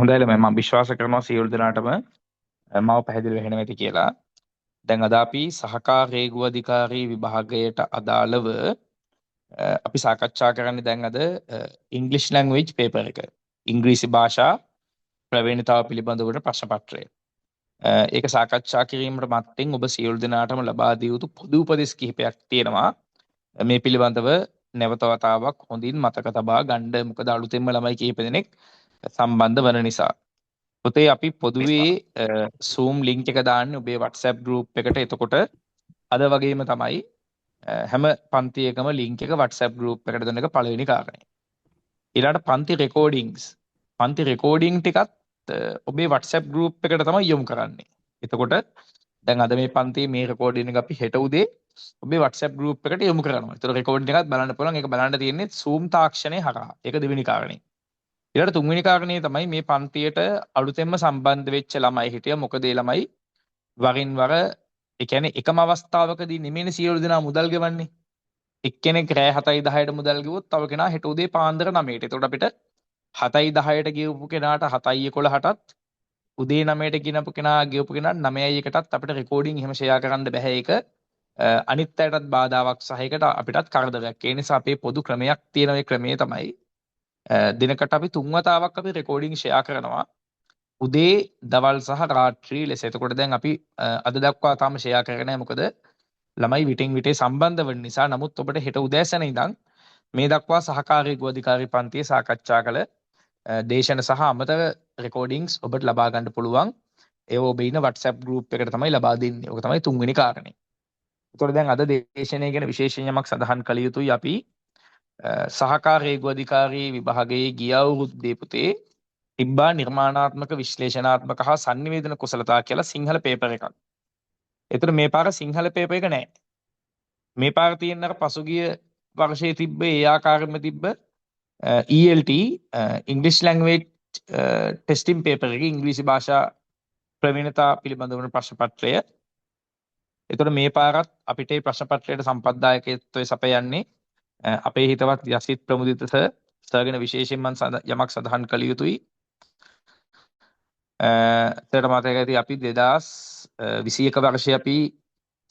හොඳයිල මම විශ්වාස කරනවා සියලු දෙනාටම මම පැහැදිලි වෙහෙනවා ඇති කියලා. දැන් අද අපි සහකාර රේගු අධිකාරී විභාගයට අදාළව අපි සාකච්ඡා කරන්නේ දැන් අද ඉංග්‍රීසි ලැන්ග්වේජ් පේපර් එක. ඉංග්‍රීසි භාෂා ප්‍රවීණතාව පිළිබඳව ප්‍රශ්න පත්‍රය. ඒක සාකච්ඡා කිරීමට මත්තෙන් ඔබ සියලු දෙනාටම ලබා දිය යුතු පොදු උපදෙස් කිහිපයක් තියෙනවා. මේ පිළිබඳව නැවත වතාවක් හොඳින් මතක තබා ගන්න. මොකද අලුතෙන්ම ළමයි කිහිප දෙනෙක් සම්බන්ධ වන නිසා. පුතේ අපි පොදුවේ Zoom link එක දාන්නේ ඔබේ WhatsApp group එකට. එතකොට අද වගේම තමයි හැම පන්තියකම link එක WhatsApp group එකට දෙන එක පළවෙනි කාරණය. ඊළඟට පන්ති recording ටිකත් ඔබේ WhatsApp group එකට තමයි යොමු කරන්නේ. එතකොට දැන් අද මේ පන්තියේ මේ recording එක අපි හෙට උදේ ඔබේ WhatsApp group එකට යොමු කරනවා. ඒතර recording එකත් බලන්න පුළුවන්. ඒක බලන්න තියෙන්නේ Zoom තාක්ෂණය හරහා. ඒක දෙවෙනි කාරණේ. ඊළඟට තුන්වෙනි කාරණේ තමයි මේ පන්තියට අලුතෙන්ම සම්බන්ධ වෙච්ච ළමයි හිටිය. මොකද ඒ ළමයි වරින් වර ඒ කියන්නේ එකම අවස්ථාවකදී නෙමෙයි සියලු දෙනා මුදල් ගෙවන්නේ. එක්කෙනෙක් රෑ 7යි 10ට මුදල් ගෙවුවොත් තව කෙනා හෙට උදේ පාන්දර 9ට. එතකොට අපිට 7යි 10ට ගෙවපු කෙනාට 7යි 11ටත් උදේ 9ට ගෙනපු කෙනා ගෙවපු කෙනාට 9යි 1ටත් අපිට රෙකෝඩින් එහෙම ෂෙයා කරන්න බෑ. ඒක අනිත් අයටත් බාධාවක් සහ ඒකට අපිටත් කරදරයක්. ඒ නිසා අපේ පොදු ක්‍රමයක් තියෙන ඒ ක්‍රමය තමයි දිනකට අපි 3 වතාවක් අපි රෙකෝඩින් ෂෙයා කරනවා. උදේ දවල් සහ රාත්‍රී ලෙස. එතකොට දැන් අපි අද දක්වා තාම ෂෙයා කරගෙන නැහැ. මොකද ළමයි විටින් විටේ සම්බන්ධ වෙන නිසා. නමුත් ඔබට හෙට උදෑසන ඉඳන් මේ දක්වා සහකාරී ගුවධිකාරී පන්තියේ සාකච්ඡා කළ දේශන සහ අමතර රෙකෝඩින්ග්ස් ඔබට ලබා ගන්න පුළුවන්. ඒව ඔබ ඉන්න WhatsApp group එකට තමයි ලබා දෙන්නේ. ඔක තමයි තුන්වෙනි කාරණේ. එතකොට දැන් අද දේශනය ගැන විශේෂයෙන් යමක් සඳහන් කළ යුතුයි. අපි සහකාර රේගු අධිකාරී විභාගයේ ගිය අවුරුද්දේ පුතේ තිබ්බා නිර්මාණාත්මක විශ්ලේෂණාත්මක හා sannivedana කුසලතා කියලා සිංහල පේපර් එකක්. ඒතර මේ පාර සිංහල පේපර් එක නෑ. මේ පාර තියෙන අර පසුගිය වර්ෂයේ තිබ්බ ඒ ආකාරයෙන්ම තිබ්බ ELT English language testing paper එකේ ඉංග්‍රීසි භාෂා ප්‍රවීණතා පිළිබඳව වන ප්‍රශ්න පත්‍රය. ඒතර මේ පාරත් අපිට මේ ප්‍රශ්න පත්‍රයට සම්පත්දායකත්වයේ සපයන්නේ අපේ හිතවත් යසිත් ප්‍රමුදිත සර්ගෙන විශේෂයෙන් මම යමක් සඳහන් කළ යුතුයි. එතකොට මතක ඇති අපි 2021 වර්ෂයේ අපි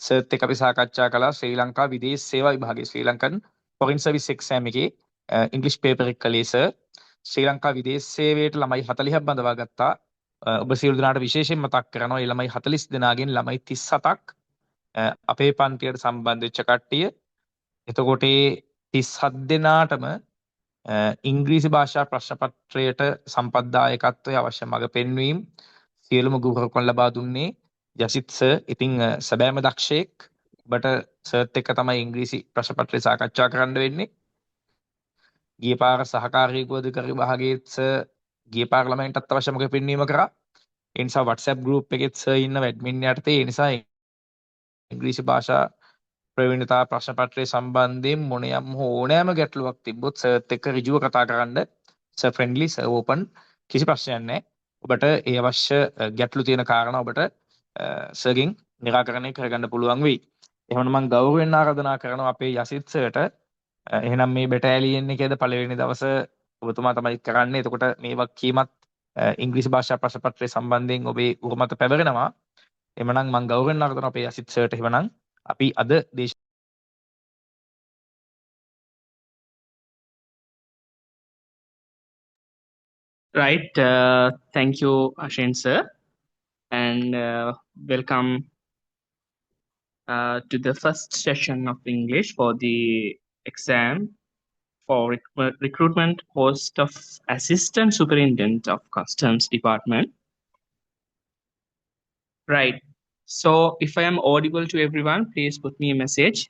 සර්ත් එක අපි සාකච්ඡා කළා ශ්‍රී ලංකා විදේශ සේවා විභාගයේ ශ්‍රී ලංකන් ෆොරින් සර්විස් එක්සෑම් එකේ ඉංග්‍රීසි පේපර් එක කළේ ශ්‍රී ලංකා විදේශ සේවයට ළමයි 40ක් බඳවා ගත්තා. ඔබ සියලු දෙනාට විශේෂයෙන් මතක් කරනවා මේ ළමයි 40 දෙනාගෙන් ළමයි 37ක් අපේ පන්තියට සම්බන්ධ වෙච්ච කට්ටිය. එතකොට 37 දෙනාටම ඉංග්‍රීසි භාෂා ප්‍රශ්න පත්‍රයට සම්පත්දායකත්වයේ අවශ්‍ය මඟ පෙන්වීම සියලුම ගුරුවරුන් ලබා දුන්නේ යසිත් සර්. ඉතින් සැබෑම දක්ෂයෙක්. ඔබට සර්ත් එක්ක තමයි ඉංග්‍රීසි ප්‍රශ්න පත්‍රය සාකච්ඡා කරන්න වෙන්නේ. ගිය පාර සහකාරී ගුවධිකාරී විභාගයේත් සර් ගිය පාර ළමයින්ටත් අවශ්‍ය මඟ පෙන්වීම කරා. ඒ නිසා WhatsApp group එකෙත් සර් ඉන්න ඇඩ්මින් යටතේ ඒ නිසා ඉංග්‍රීසි භාෂා ප්‍රවීණතා ප්‍රශ්න පත්‍රයේ සම්බන්ධයෙන් මොනියම් ඕනෑම ගැටලුවක් තිබ්බොත් සර්ත් එක්ක ඍජුව කතා කරන්න. සර් ෆ්‍රෙන්ඩ්ලි සර් ඕපන් කිසි ප්‍රශ්නයක් නැහැ. ඔබට ඒ අවශ්‍ය ගැටලු තියෙන කාරණා ඔබට සර්ගෙන් निराකරණය කරගන්න පුළුවන් වෙයි. එහෙනම් මම ගෞරවයෙන් ආරාධනා කරනවා අපේ යසිත් සර්ට. එහෙනම් මේ බැටාලියන් එකේද පළවෙනි දවස ඔබතුමා තමයි කරන්නේ. එතකොට මේ වගකීමත් ඉංග්‍රීසි භාෂා ප්‍රශ්න පත්‍රයේ සම්බන්ධයෙන් ඔබේ උරුමත පැවරෙනවා. එමනම් මම ගෞරවයෙන් ආරාධනා අපේ යසිත් සර්ට. එහෙනම් අපි අද Right. Thank you, Ashin sir, and welcome to the first session of English for the exam for recruitment post of Assistant Superintendent of Customs Department. Right. So if I am audible to everyone, please put me a message.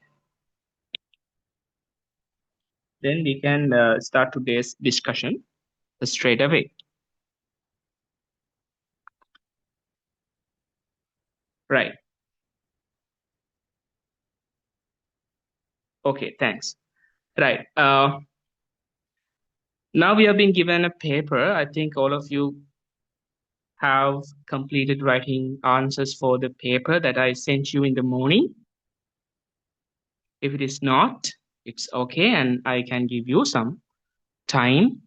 Then we can start today's discussion straight away. Right. Okay, thanks. Right. Now we have been given a paper. I think all of you have completed writing answers for the paper that I sent you in the morning. If it is not, it's okay, and I can give you some time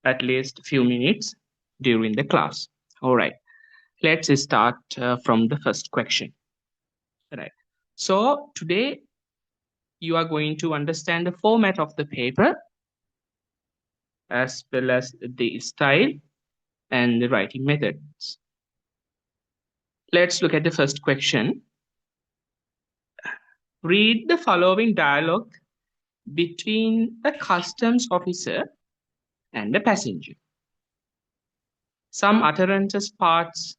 at least a few minutes during the class. All right, let's start from the first question. All right. So today you are going to understand the format of the paper as well as the style and the writing methods. Let's look at the first question. Read the following dialogue between a customs officer and a passenger. Some parts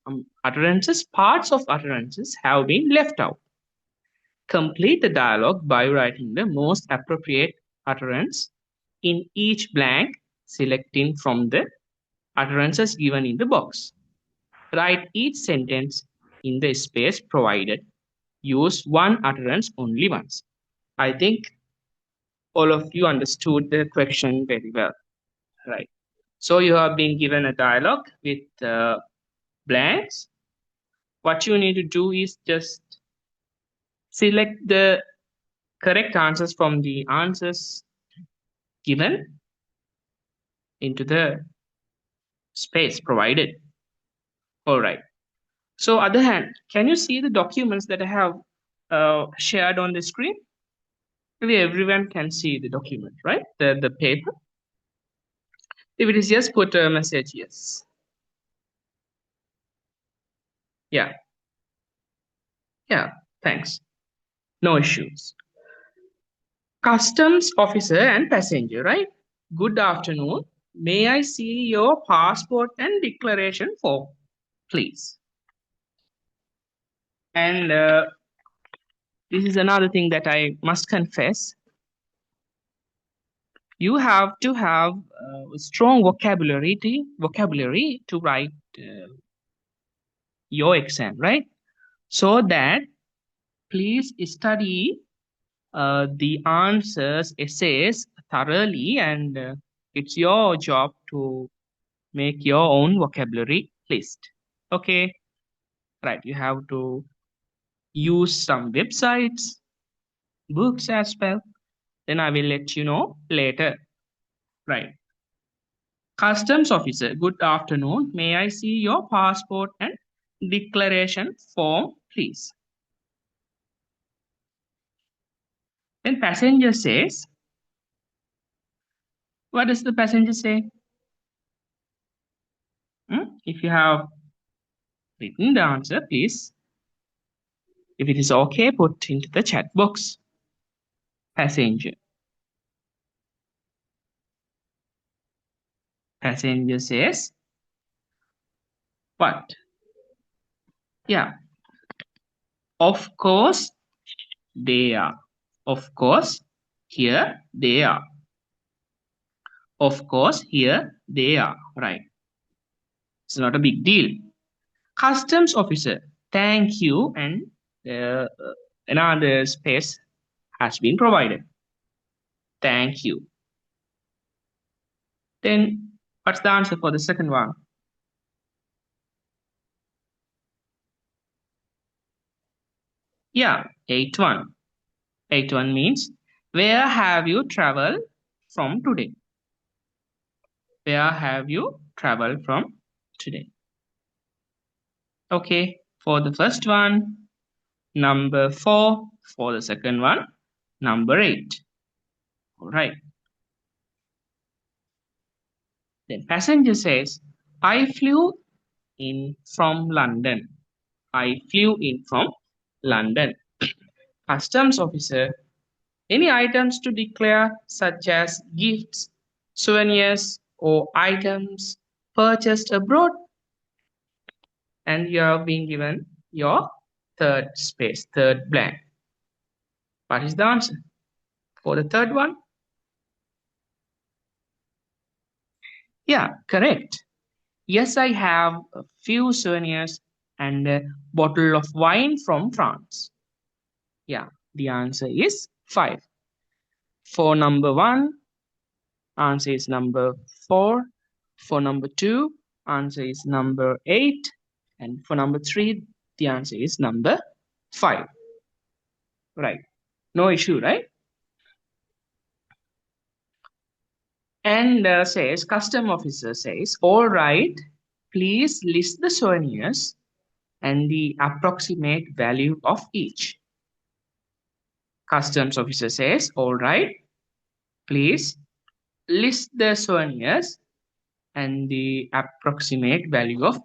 of utterances have been left out. Complete the dialogue by writing the most appropriate utterance in each blank, selecting from the utterances given in the box. Write each sentence in the space provided. Use one utterance only once. I think all of you understood the question very well, right? So you have been given a dialogue with blanks. What you need to do is just select the correct answers from the answers given into the space provided. All right. So other hand, can you see the documents that I have shared on the screen? Maybe everyone can see the document, right? The paper. If it is yes, put a message yes. Yeah. Yeah. Thanks. No issues. Customs officer and passenger, right? Good afternoon. May I see your passport and declaration form, please? And this is another thing that I must confess. You have to have strong vocabulary to write your exam, right? So that please study the answers, essays thoroughly, and it's your job to make your own vocabulary list. Okay, right? You have to use some websites, books as well. Then I will let you know later, right? Customs officer, good afternoon. May I see your passport and declaration form, please? Then passenger says, what does the passenger say? If you have written the answer, please, if it is okay, put into the chat box. Passenger. Passenger says, what? Yeah. Of course, they are. Of course, here they are. Of course, here they are. Right. It's not a big deal. Customs officer, thank you, and another space has been provided. Thank you. Then what's the answer for the second one? Yeah, 8-1. 8-1 means, where have you traveled from today? Where have you traveled from today? Okay, for the first one, number 4. For the second one, number 8. All right. Then passenger says, I flew in from London. I flew in from London. Customs officer, any items to declare such as gifts, souvenirs, or items purchased abroad? And you have been given your third space, third blank. What is the answer for the third one? Yeah, correct. Yes, I have a few souvenirs and a bottle of wine from France. Yeah, the answer is 5. For number 1, answer is number 4. For number 2, answer is number 8. And for number 3, the answer is number 5. Right. No issue, right? And says, custom officer says, all right, please list the souvenirs and the approximate value of each. Customs officer says, all right, please list the souvenirs and the approximate value of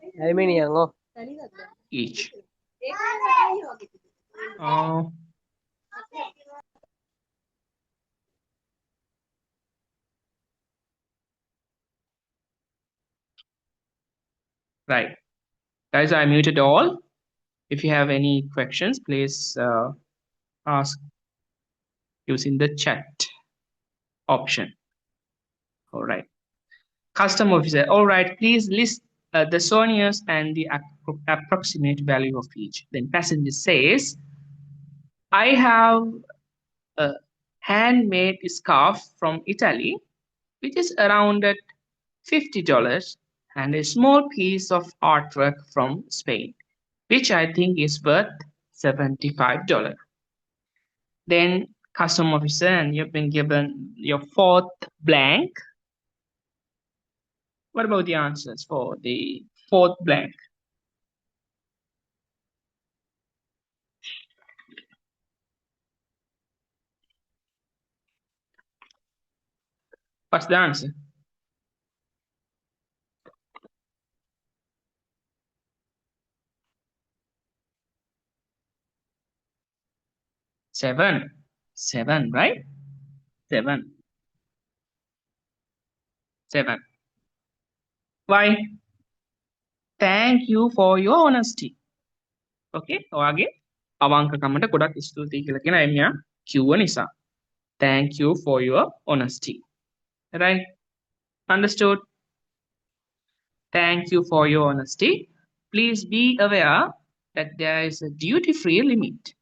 each. Right. Guys, I muted all. If you have any questions, please ask using the chat option. All right. Custom officer, all right, please list the souvenirs and the approximate value of each. Then passenger says, I have a handmade scarf from Italy, which is around at $50, and a small piece of artwork from Spain, which I think is worth $75. Then custom officer, and you've been given your fourth blank. What about the answers for the fourth blank? What's the answer? Seven. Seven, right? Seven. Seven. Why? Thank you for your honesty. Okay, ඔයාගේ අවංකකමට ගොඩක් ස්තුතියි කියලා කියන එමියා කිව්ව නිසා. Thank you for your honesty. Right? Understood? Thank you for your honesty. Please be aware that there is a duty-free limit.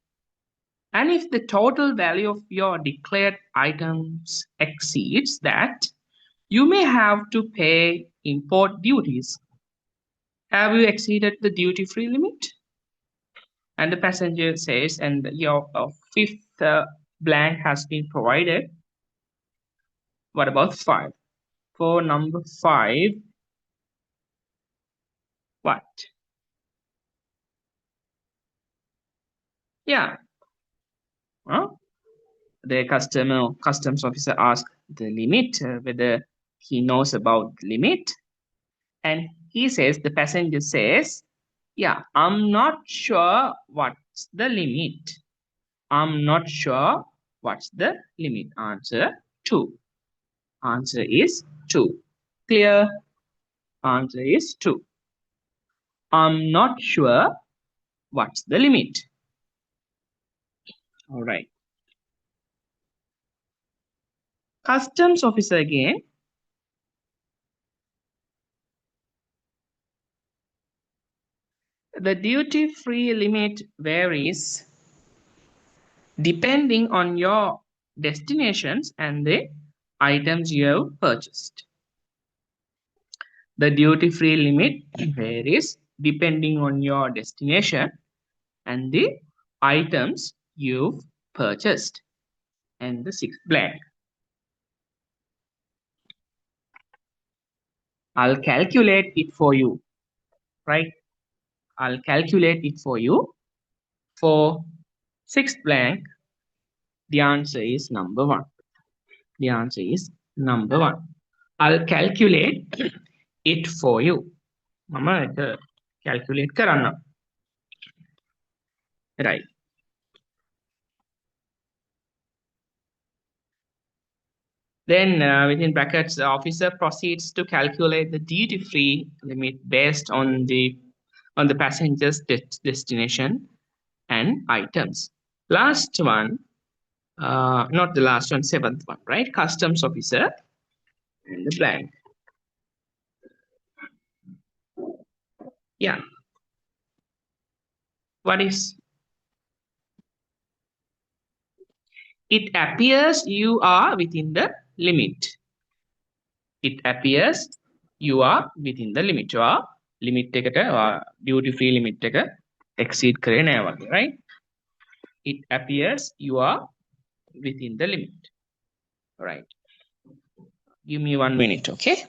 And if the total value of your declared items exceeds that, you may have to pay import duties. Have you exceeded the duty-free limit? And the passenger says, and your fifth blank has been provided. What about 5? For number 5, what? Yeah. Huh? The customs officer asks the limit, whether he knows about the limit. And he says, the passenger says, yeah, I'm not sure what's the limit. I'm not sure what's the limit. Answer 2. Answer is 2. Clear? Answer is 2. I'm not sure what's the limit. All right. Customs officer again. The duty-free limit varies depending on your destinations and the items you have purchased. The duty-free limit varies depending on your destination and the items you've purchased. And the 6th blank. I'll calculate it for you. Right? I'll calculate it for you. For 6th blank, the answer is number 1. The answer is number 1. I'll calculate it for you. Mama, calculate karanna. Right. Then within brackets, the officer proceeds to calculate the duty-free limit based on the passenger's destination and items. Last one, not the last one, 7th one, right? Customs officer and the blank. Yeah. What is? It appears you are within the limit. It appears you are within the limit. You are limit එකට duty-free limit එක exceed කරේ නෑ වගේ, right? It appears you are within the limit. Right. Give me 1 minute, okay?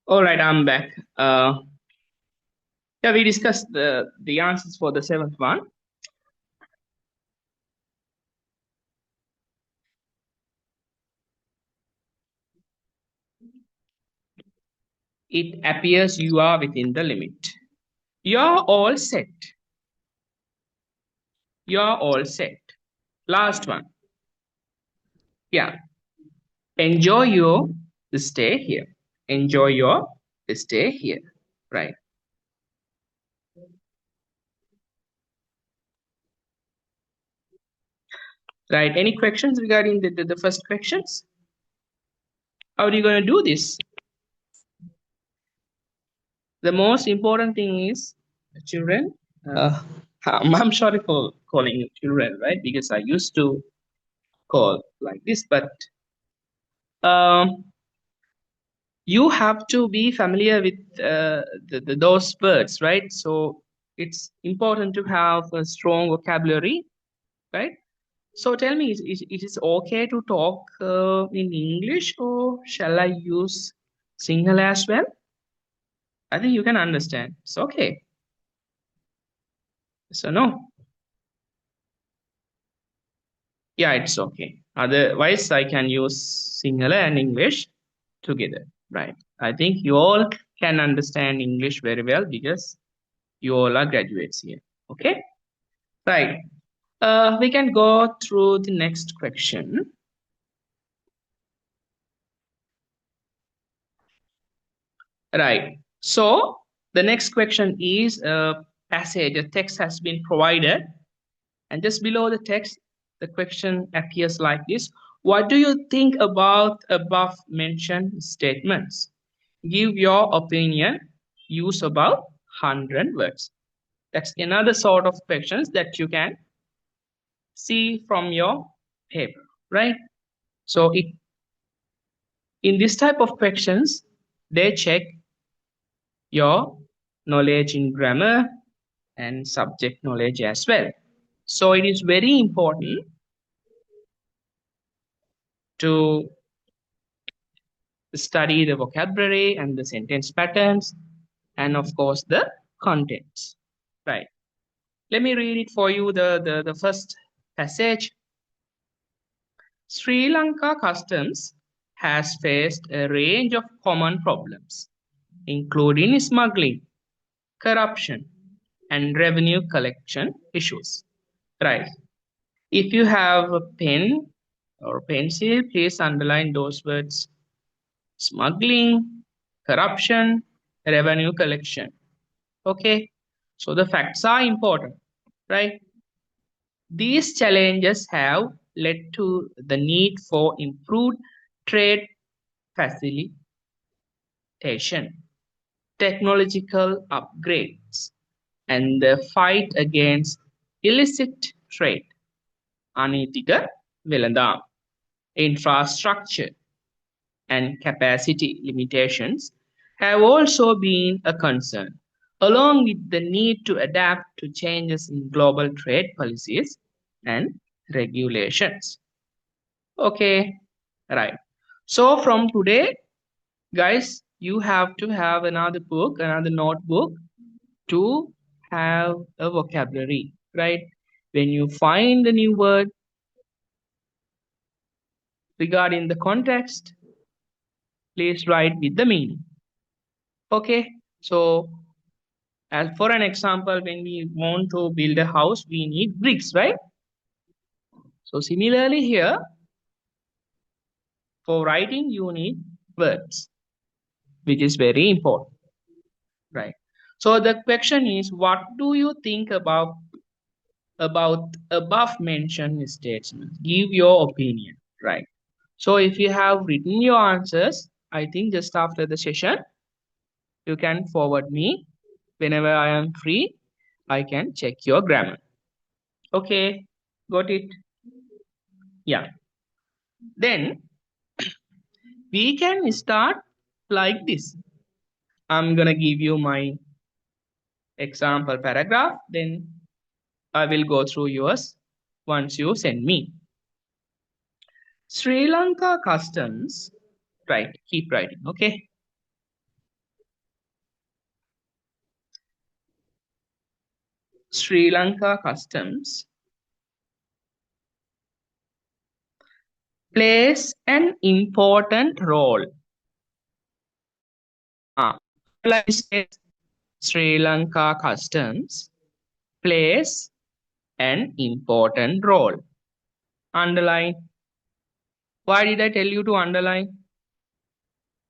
All right, I'm back. Yeah, we discussed the answers for the seventh one. It appears you are within the limit. You're all set. You're all set. Last one. Yeah. Enjoy your stay here. Enjoy your stay here. Right. Right. Any questions regarding the first questions? How are you going to do this? The most important thing is, children, I'm sorry for calling you children, right? Because I used to call like this, but um, you have to be familiar with those words, right? So it's important to have a strong vocabulary, right? So tell me, is it okay to talk in English, or shall I use Sinhala as well? I think you can understand. It's okay. So no. Yeah, it's okay. Otherwise, I can use Sinhala and English together, right? I think you all can understand English very well because you all are graduates here. Okay, right. We can go through the next question. Right. So the next question is a passage. A text has been provided, and just below the text, the question appears like this: what do you think about above mentioned statements? Give your opinion. Use about 100 words. That's another sort of questions that you can see from your paper, right? So in this type of questions, they check your knowledge in grammar and subject knowledge as well. So it is very important to study the vocabulary and the sentence patterns and of course the contents, right? Let me read it for you, the first passage. Sri Lanka customs has faced a range of common problems, including smuggling, corruption, and revenue collection issues. Right. If you have a pen or pencil, please underline those words: smuggling, corruption, revenue collection. Okay. So the facts are important, right? These challenges have led to the need for improved trade facilitation, technological upgrades, and the fight against illicit trade, අනීතික වෙළඳාම්, infrastructure, and capacity limitations have also been a concern, along with the need to adapt to changes in global trade policies and regulations. Okay, right. So from today, guys, you have to have another book, another notebook to have a vocabulary, right? When you find a new word regarding the context, please write with the meaning. Okay, so as for an example, when we want to build a house, we need bricks, right? So similarly here, for writing, you need words, which is very important, right? So the question is, what do you think about above mentioned statements? Give your opinion, right? So if you have written your answers, I think just after the session, You can forward me whenever I am free. I can check your grammar. Okay, got it? Yeah. Then we can start like this. I'm gonna give you my example paragraph, then I will go through yours once you send me. Sri Lanka customs, right? Keep writing, okay? Sri Lanka customs plays an important role. Like I said, Sri Lanka customs plays an important role. Underline. Why did I tell you to underline?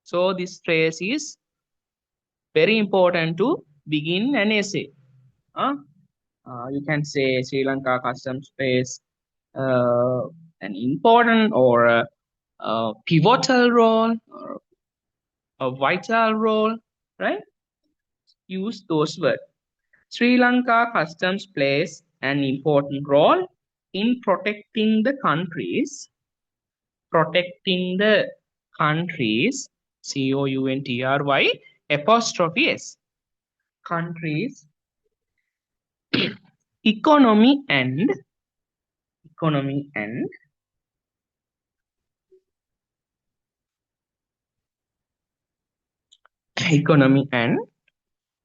So this phrase is very important to begin an essay. You can say Sri Lanka customs plays an important or a pivotal role or a vital role, right? Use those words. Sri Lanka customs plays an important role in protecting the countries, COUNTRY apostrophe S, countries economy and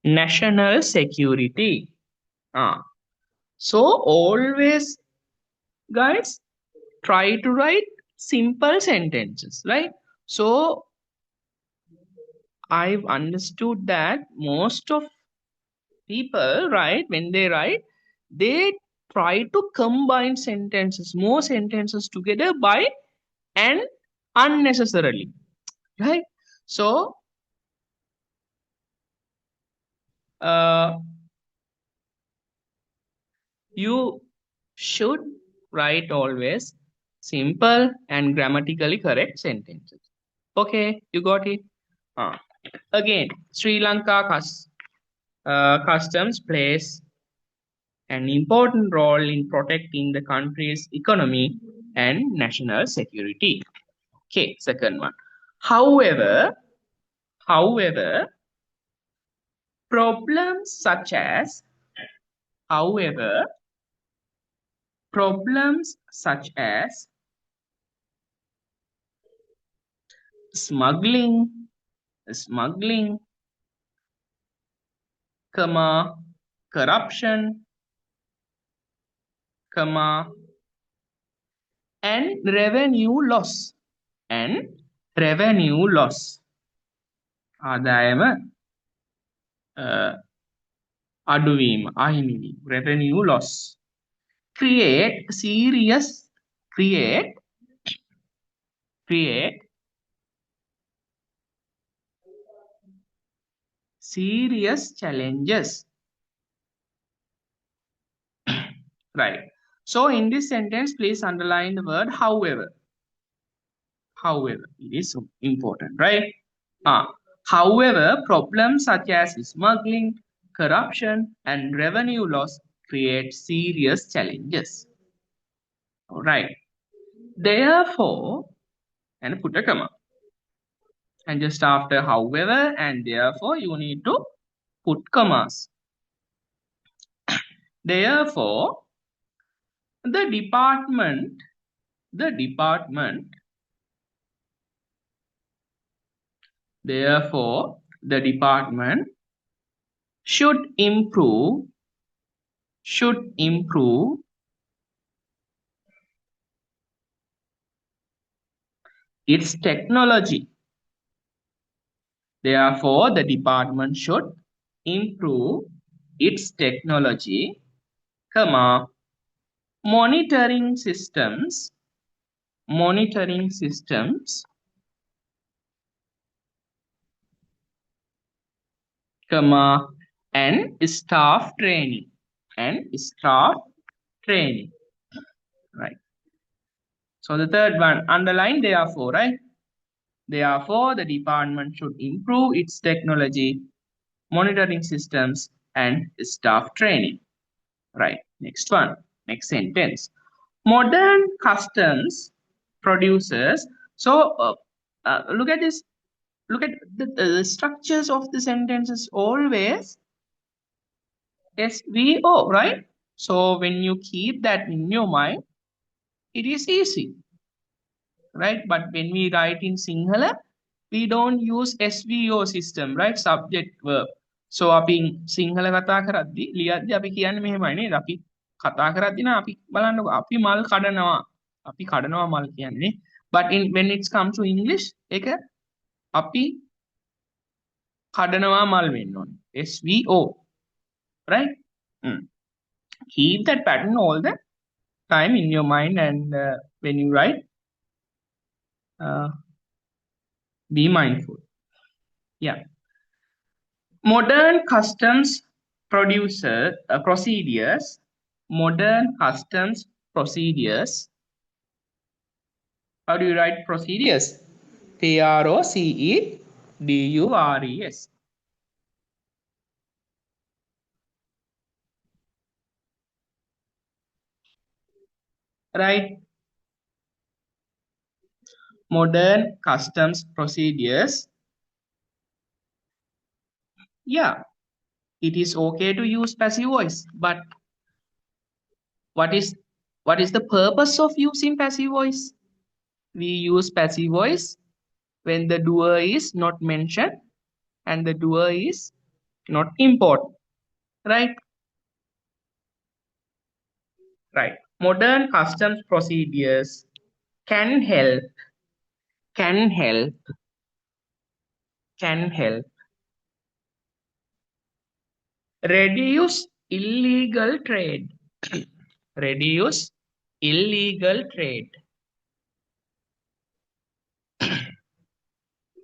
national security. So always, guys, try to write simple sentences, right? So I've understood that most of people, right, when they write, they try to combine sentences, more sentences together by and unnecessarily, right? So you should write always simple and grammatically correct sentences. Okay, you got it? Again, Sri Lanka customs plays an important role in protecting the country's economy and national security. Okay, second one. However, problems such as smuggling, corruption, and revenue loss. ආදායම අඩුවීම, අහිමිවීම, revenue loss, create serious challenges. Right. So in this sentence, please underline the word however. However, it is important, right? However, problems such as smuggling, corruption, and revenue loss create serious challenges. All right. Therefore, and put a comma. And just after however and therefore, you need to put commas. Therefore, the department should improve its technology. Therefore, the department should improve its technology, monitoring systems, and staff training. Right. So the third one, underline therefore, right? Therefore, the department should improve its technology, monitoring systems, and staff training. Right. Next one. Next sentence. Modern customs producers. So look at this. Look at the structures of the sentences. Always SVO, right? So when you keep that in your mind, it is easy, right? But when we write in Sinhala, we don't use SVO system, right? Subject verb. So අපි සිංහල කතා කරද්දි ලියද්දි අපි කියන්නේ මෙහෙමයි නේද? අපි කතා කරද්දි නම් අපි බලන්නකො අපි මල් කඩනවා. අපි කඩනවා මල් කියන්නේ. But when it's come to English ඒක අපි කඩනවා මල් වෙන්න ඕනේ. SVO, right? Keep that pattern all the time in your mind, and when you write, be mindful. Yeah. Modern customs procedures. Modern customs procedures. How do you write procedures? Procedures. Right? Modern customs procedures. Yeah, it is okay to use passive voice, but what is the purpose of using passive voice? We use passive voice when the doer is not mentioned and the doer is not important, right? Right. Modern customs procedures can help reduce illegal trade. Reduce illegal trade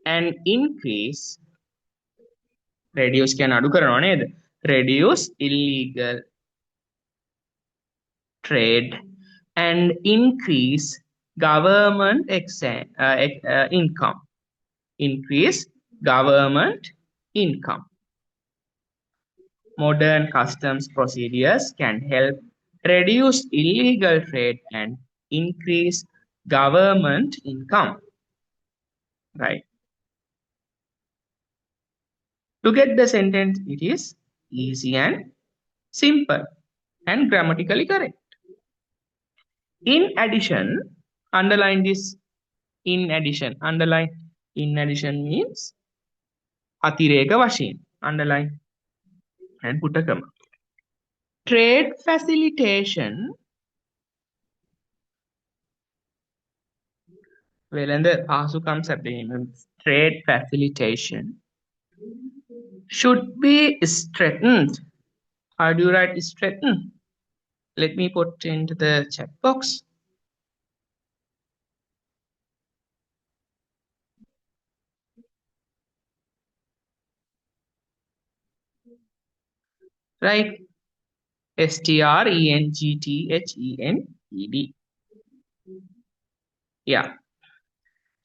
and increase. Reduce can adu karana neda. Reduce illegal trade and increase government income. Increase government income. Modern customs procedures can help reduce illegal trade and increase government income. Right. To get the sentence, it is easy and simple and grammatically correct. In addition, underline this. In addition, underline. In addition means atireka washin. Underline and put a comma. Trade facilitation. Well, and the also comes at the end. Trade facilitation should be strengthened. How do you write strengthen? Let me put into the chat box. Right? STRENGTHENED. Yeah.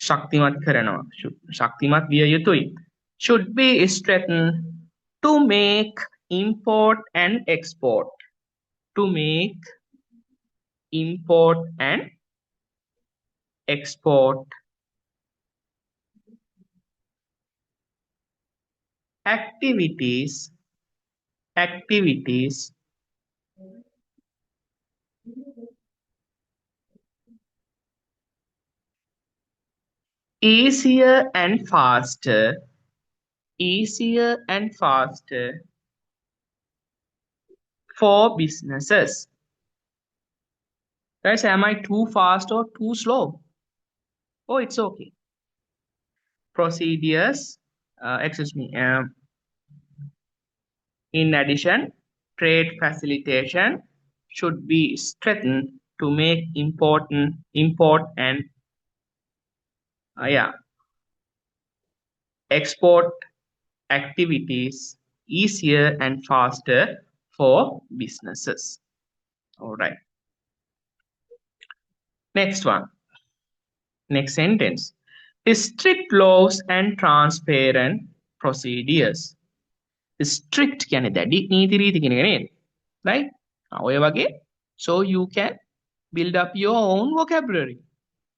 Shaktimat karanawa. Shaktimat viya yutui. Should be strengthened to make import and export. To make import and export activities easier and faster for businesses. Guys, am I too fast or too slow? Oh, it's okay. Procedures, in addition, trade facilitation should be strengthened to make import and export activities easier and faster for businesses. All right. Next one. Next sentence. Strict laws and transparent procedures. strict කියන්නේ දැඩි නීති රීති කියන එක නේද? Right? ඔය වගේ. So you can build up your own vocabulary.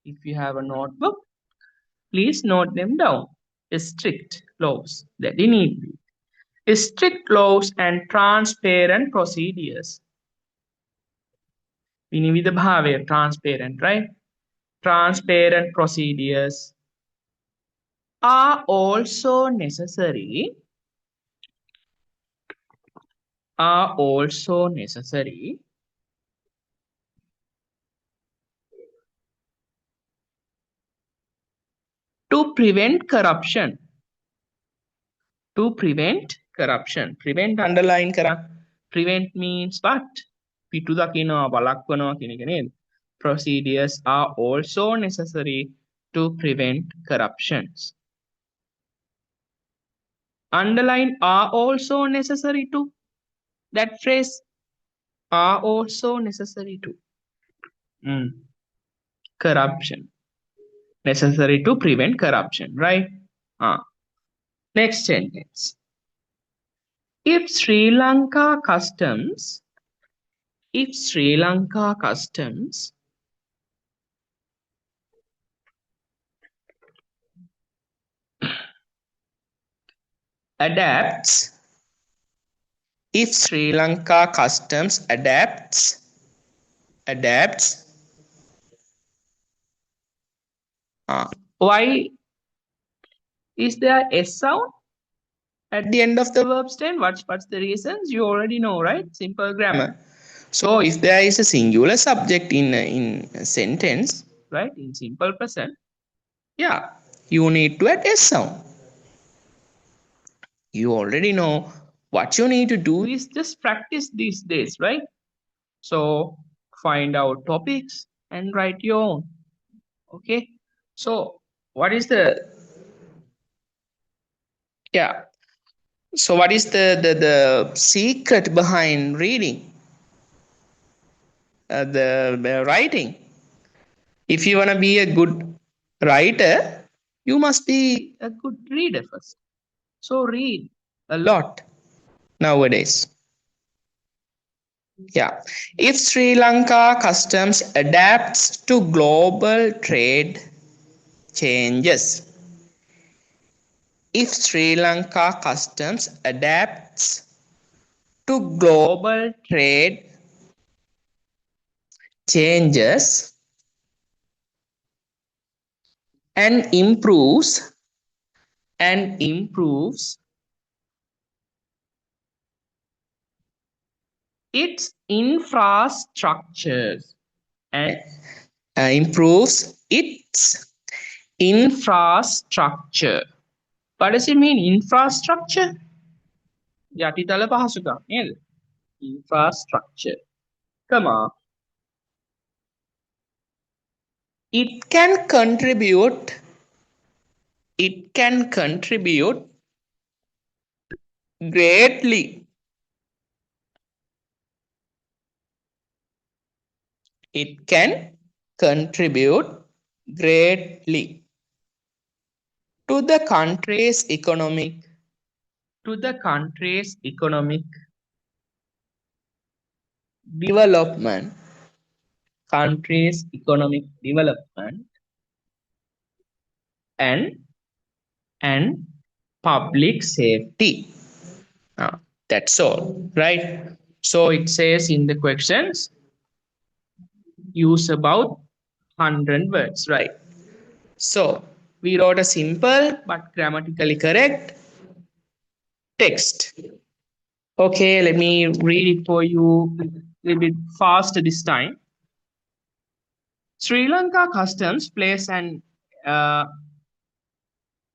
If you have a notebook, please note them down. Strict laws. දැඩි නීති. Strict laws and transparent procedures. විනිවිද භාවය transparent, right? Transparent procedures are also necessary to prevent corruption. Prevent underline කරා. Prevent means what? පිටු දකිනවා වළක්වනවා කියන එක නේද? Procedures are also necessary to prevent corruptions. Underline are also necessary to. That phrase are also necessary to. Corruption. Necessary to prevent corruption, right? Next sentence. If Sri Lanka Customs adapts why is there S sound at the end of the verb stem? What's the reasons? You already know, right? Simple grammar. So if there is a singular subject in a sentence, right, in simple present, yeah, you need to add S sound. You already know. What you need to do is just practice these days, right? So find out topics and write your own. Okay. So what is the secret behind reading? The writing. If you want to be a good writer, you must be a good reader first. So read a lot nowadays. Yeah. If Sri Lanka Customs adapts to global trade changes. If Sri Lanka Customs adapts to global trade changes and improves its infrastructures and improves its infrastructure. What does it mean, infrastructure? යටිතල පහසුකම් නේද? Infrastructure. Come on. It can contribute greatly to the country's economic development. And public safety. That's all, right? So it says in the questions, use about 100 words, right? So we wrote a simple but grammatically correct text. Okay, let me read it for you a little bit faster this time. Sri Lanka Customs plays an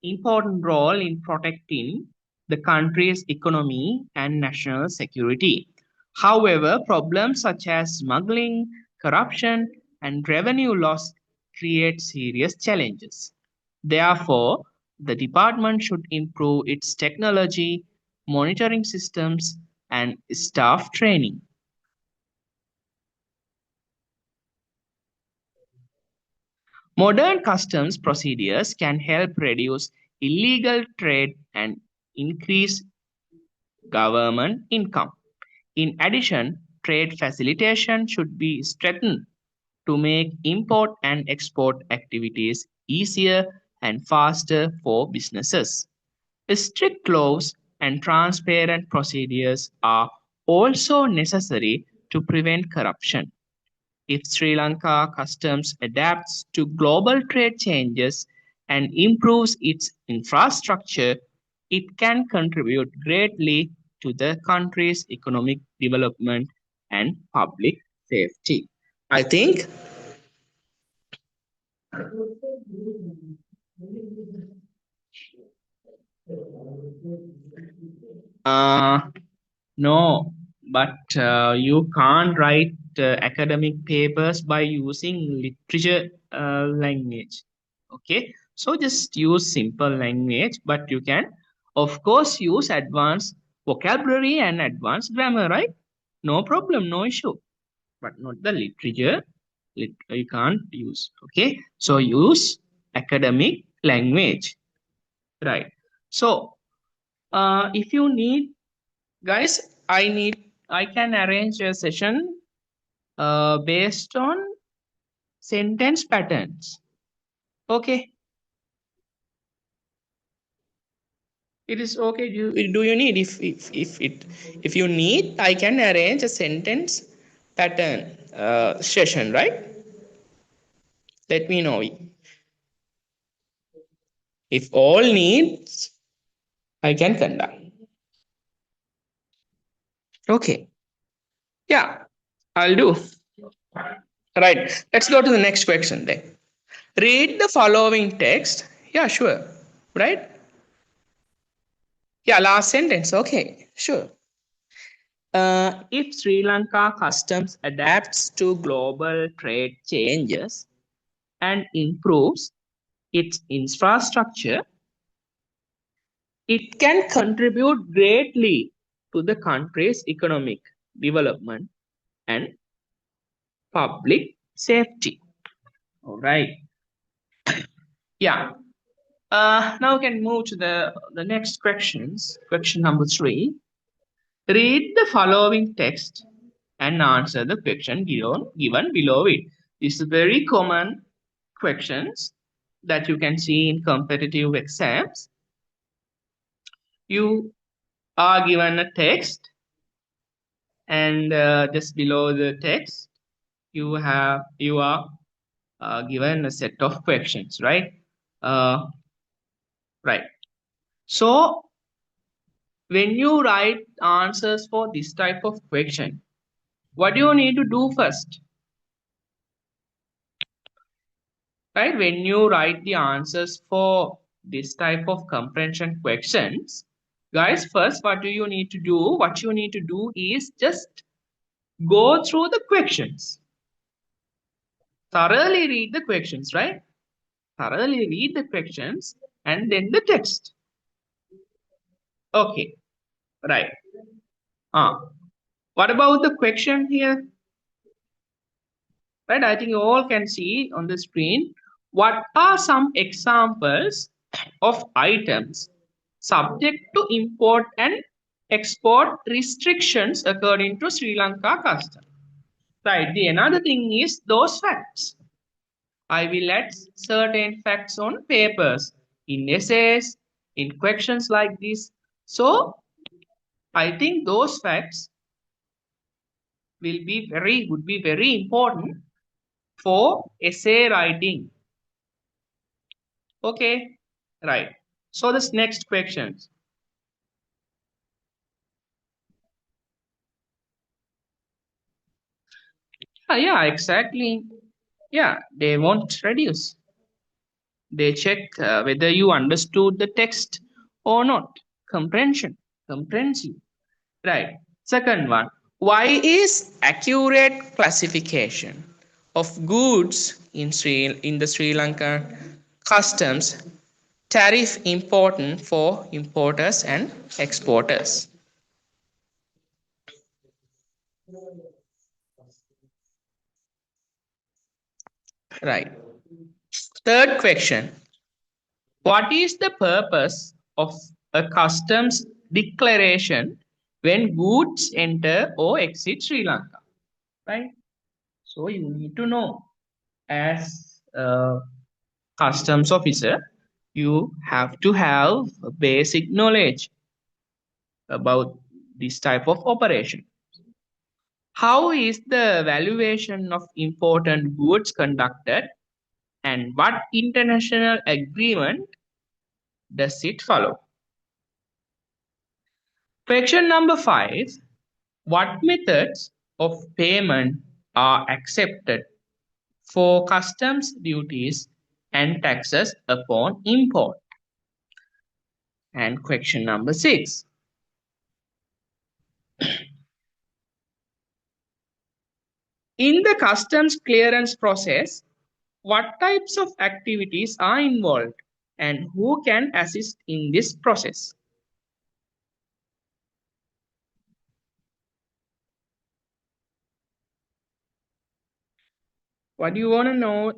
important role in protecting the country's economy and national security. However, problems such as smuggling, corruption, and revenue loss create serious challenges. Therefore, the department should improve its technology, monitoring systems, and staff training. Modern customs procedures can help reduce illegal trade and increase government income. In addition, trade facilitation should be strengthened to make import and export activities easier and faster for businesses. Strict laws and transparent procedures are also necessary to prevent corruption. If Sri Lanka customs adapts to global trade changes and improves its infrastructure, it can contribute greatly to the country's economic development and public safety. I think no, but you can't write academic papers by using literature language. Okay, so just use simple language, but you can, of course, use advanced vocabulary and advanced grammar, right? No problem, no issue, but not the literature. You can't use. Okay, so use academic language, right? So, if you need, guys, I can arrange a session based on sentence patterns. Okay, it is okay. Do you need, if you need, I can arrange a sentence pattern session, right? Let me know. If all needs, I can conduct. Okay, yeah, I'll do. Right, let's go to the next question then. Read the following text. Yeah, sure. Right? Yeah, last sentence. Okay, sure. If Sri Lanka customs adapts to global trade changes and improves its infrastructure, it can contribute greatly to the country's economic development and public safety. All right. Yeah. Now we can move to the next questions. Question number 3. Read the following text and answer the question given below it. These are very common questions that you can see in competitive exams. You are given a text, and just below the text, you are given a set of questions, right? Right. So when you write answers for this type of question, what do you need to do first? Right, when you write the answers for this type of comprehension questions, guys, first what you need to do is just go through the questions, thoroughly read the questions, right? Thoroughly read the questions and then the text. Okay, right. What about the question here? Right, I think you all can see on the screen what are some examples of items subject to import and export restrictions according to Sri Lanka custom. Right, the another thing is those facts. I will add certain facts on papers, in essays, in questions like this. So I think those facts would be very important for essay writing. Okay, right. So this next question. Yeah, exactly. Yeah, they won't reduce. They check whether you understood the text or not. Comprehension, comprehensive. Right. Second one. Why is accurate classification of goods in the Sri Lankan customs tariff important for importers and exporters? Right. Third question. What is the purpose of a customs declaration when goods enter or exit Sri Lanka, right? So you need to know, as a customs officer, you have to have a basic knowledge about this type of operation. How is the valuation of important goods conducted, and what international agreement does it follow? Question number 5. What methods of payment are accepted for customs duties and taxes upon import? And question number 6. In the customs clearance process, what types of activities are involved and who can assist in this process? What do you want to know?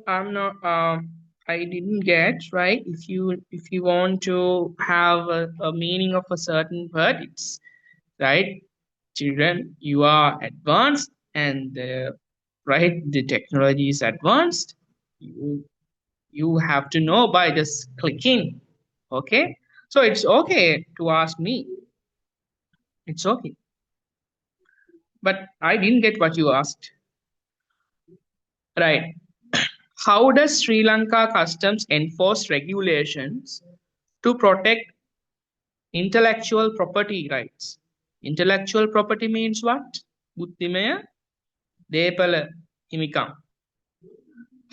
I didn't get, right? If you want to have a meaning of a certain word, it's right. Children, you are advanced, and right, the technology is advanced. You have to know by just clicking. Okay, so it's okay to ask me. It's okay, but I didn't get what you asked. Right. How does Sri Lanka Customs enforce regulations to protect intellectual property rights? Intellectual property means what? Buddhimaya Depala Himikam.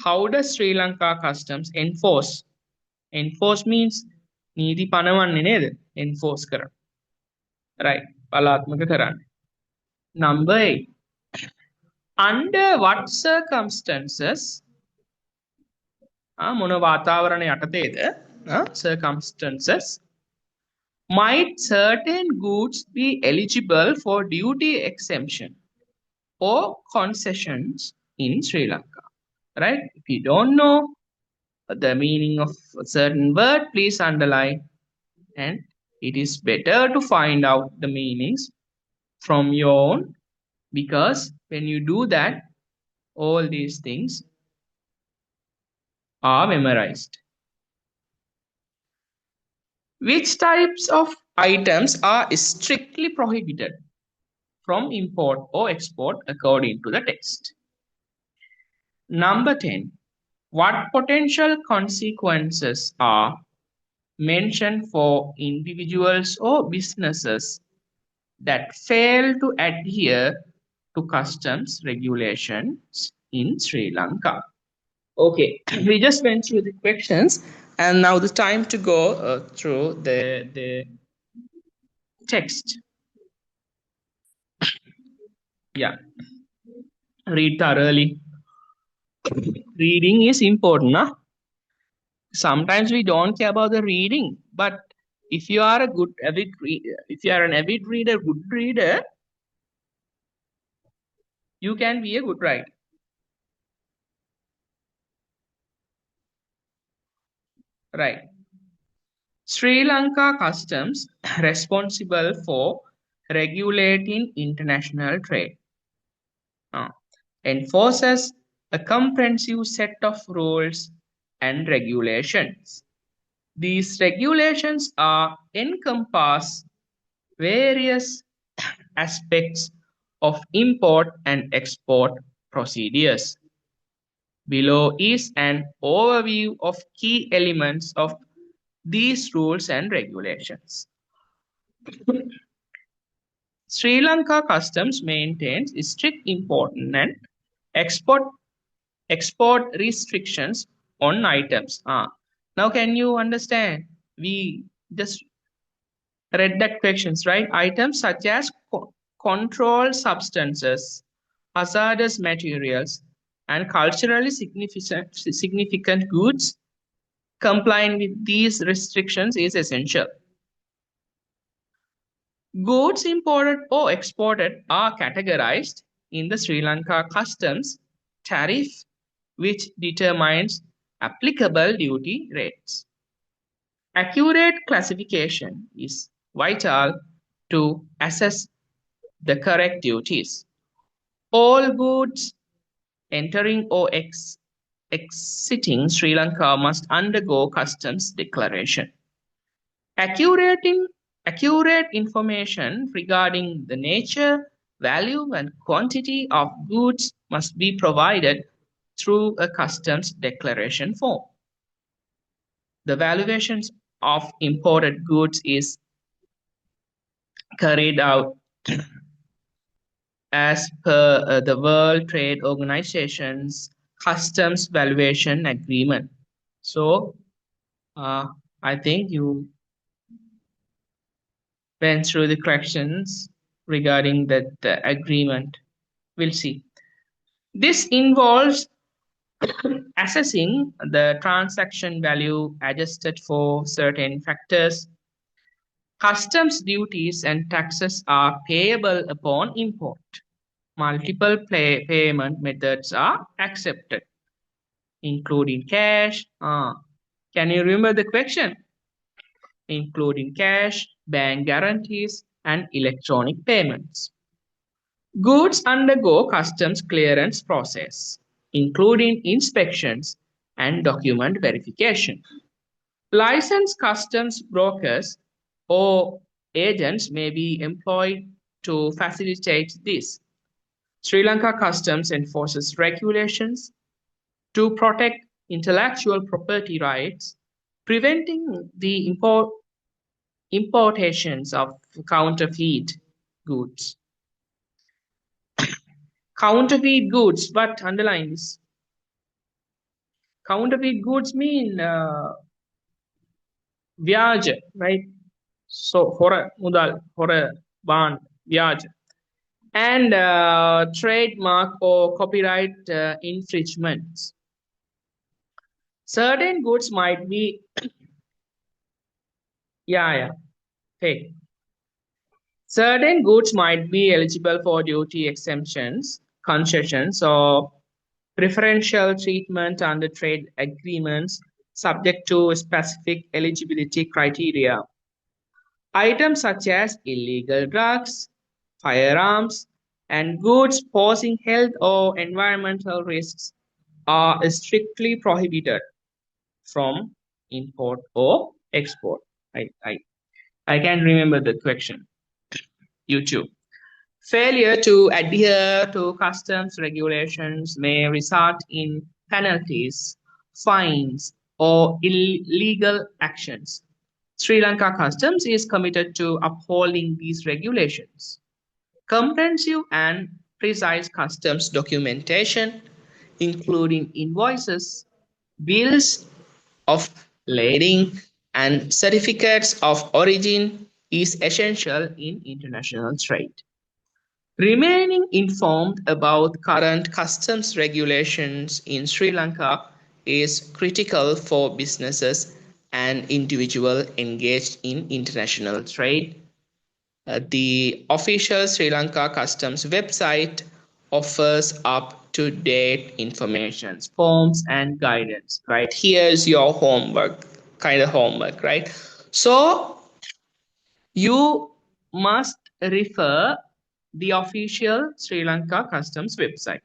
How does Sri Lanka Customs enforce? Enforce means නීති පනවන්නේ නේද? Enforce කරන්න. Right. පලාත්මක කරන්න. Number 8. Under what circumstances මොන වාතාවරණ යටතේද circumstances might certain goods be eligible for duty exemption or concessions in Sri Lanka? Right? If you don't know the meaning of a certain word, please underline, and it is better to find out the meanings from your own, because when you do that, all these things are memorized. Which types of items are strictly prohibited from import or export according to the text? Number 10. What potential consequences are mentioned for individuals or businesses that fail to adhere to customs regulations in Sri Lanka? Okay, we just went through the questions, and now the time to go through the text. Yeah, read thoroughly. Reading is important, huh? Sometimes we don't care about the reading, but if you are if you are an avid reader, good reader, you can be a good writer. Right. Sri Lanka Customs responsible for regulating international trade. Enforces a comprehensive set of rules and regulations. These regulations encompass various aspects of import and export procedures. Below is an overview of key elements of these rules and regulations. Sri Lanka Customs maintains strict import and export restrictions on items. Now can you understand? We just read that questions, right? Items such as controlled substances, hazardous materials, and culturally significant goods. Complying with these restrictions is essential. Goods imported or exported are categorized in the Sri Lanka Customs tariff, which determines applicable duty rates. Accurate classification is vital to assess the correct duties. All goods entering or exiting Sri Lanka must undergo customs declaration. Accurate information regarding the nature, value, and quantity of goods must be provided through a customs declaration form. The valuations of imported goods is carried out as per the World Trade Organization's customs valuation agreement. So, I think you went through the corrections regarding that agreement. We'll see. This involves assessing the transaction value adjusted for certain factors. Customs duties and taxes are payable upon import. Multiple payment methods are accepted, including cash. Can you remember the question? Including cash, bank guarantees, and electronic payments. Goods undergo customs clearance process, including inspections and document verification. Licensed customs brokers or agents may be employed to facilitate this. Sri Lanka Customs enforces regulations to protect intellectual property rights, preventing the importations of counterfeit goods. Counterfeit goods, but underline this. Counterfeit goods mean vyaja, right? So, hora mudal, hora bond, vyaja. And trademark or copyright infringements. Certain goods might be, fake. Certain goods might be eligible for duty exemptions, concessions, or preferential treatment under trade agreements subject to specific eligibility criteria. Items such as illegal drugs, firearms, and goods posing health or environmental risks are strictly prohibited from import or export. I can remember the question. You too. Failure to adhere to customs regulations may result in penalties, fines, or illegal actions. Sri Lanka Customs is committed to upholding these regulations. Comprehensive and precise customs documentation, including invoices, bills of lading, and certificates of origin, is essential in international trade. Remaining informed about current customs regulations in Sri Lanka is critical for businesses and individuals engaged in international trade. The official Sri Lanka Customs website offers up-to-date information, forms, and guidance. Right, here's your homework, right? So you must refer the official Sri Lanka Customs website.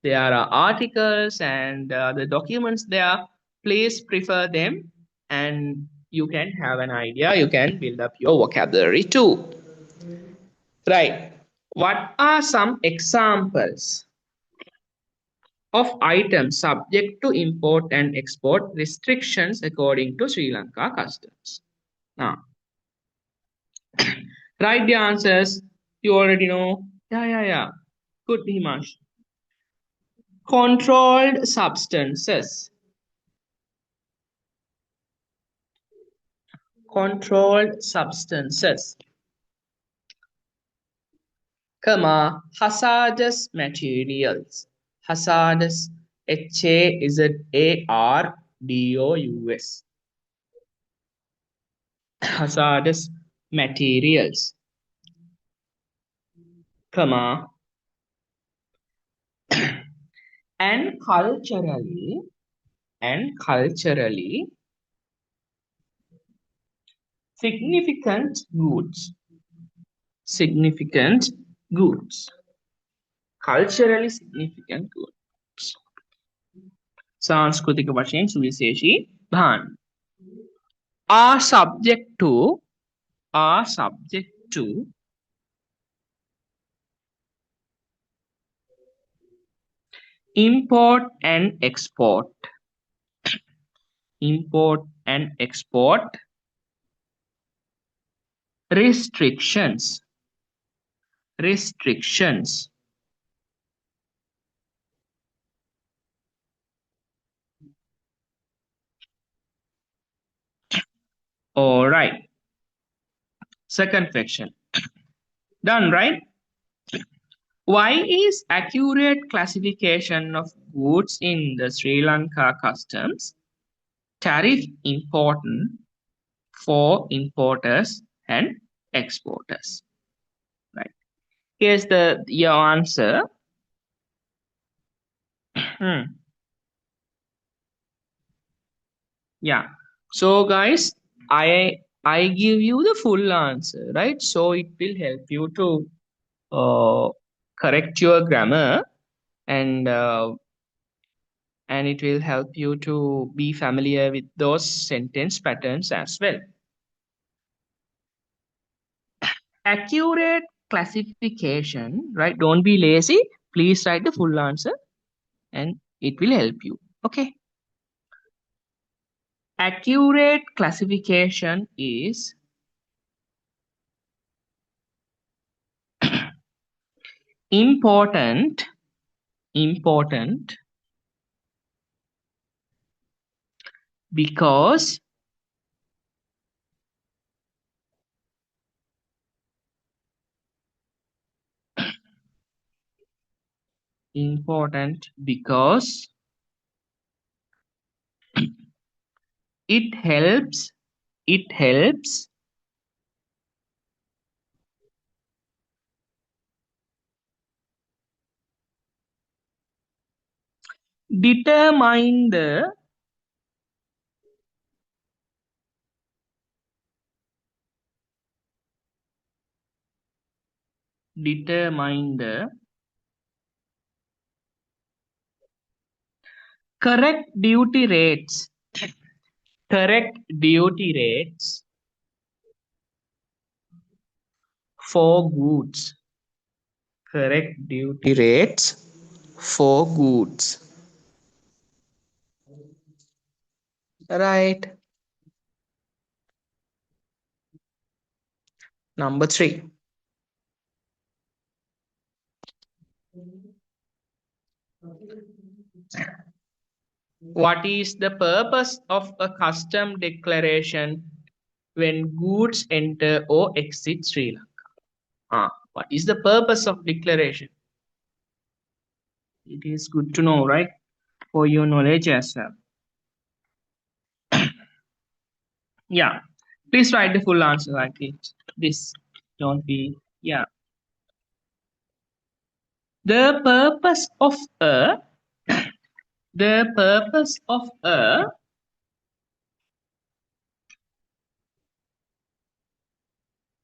There are articles and the documents there. Please prefer them and you can have an idea. You can build up your vocabulary too. Right. What are some examples of items subject to import and export restrictions according to Sri Lanka Customs? Now, write the answers. You already know. Yeah. Good, Himash. Controlled substances. Controlled substances. Hazardous materials. Hazardous. HAZARDOUS. Hazardous materials. And culturally significant goods. significant goods. Culturally significant goods. සංස්කෘතික වශයෙන් සුවිශේෂී භාණ්ඩ. Are subject to import and export. Import and export restrictions. Restrictions. All right. Second question. Done, right? Why is accurate classification of goods in the Sri Lanka customs tariff important for importers and exporters? Right. Here's your answer. Yeah. So guys, I give you the full answer, right? So it will help you to correct your grammar and it will help you to be familiar with those sentence patterns as well. Accurate classification, right? Don't be lazy. Please write the full answer and it will help you. Okay. Accurate classification is important because it helps determine the correct duty rates for goods. Correct duty rates for goods. Right. Number 3. What is the purpose of a custom declaration when goods enter or exit Sri Lanka? What is the purpose of declaration? It is good to know, right? For your knowledge as well. Yeah. Please write the full answer like this. Don't be, yeah. The purpose of a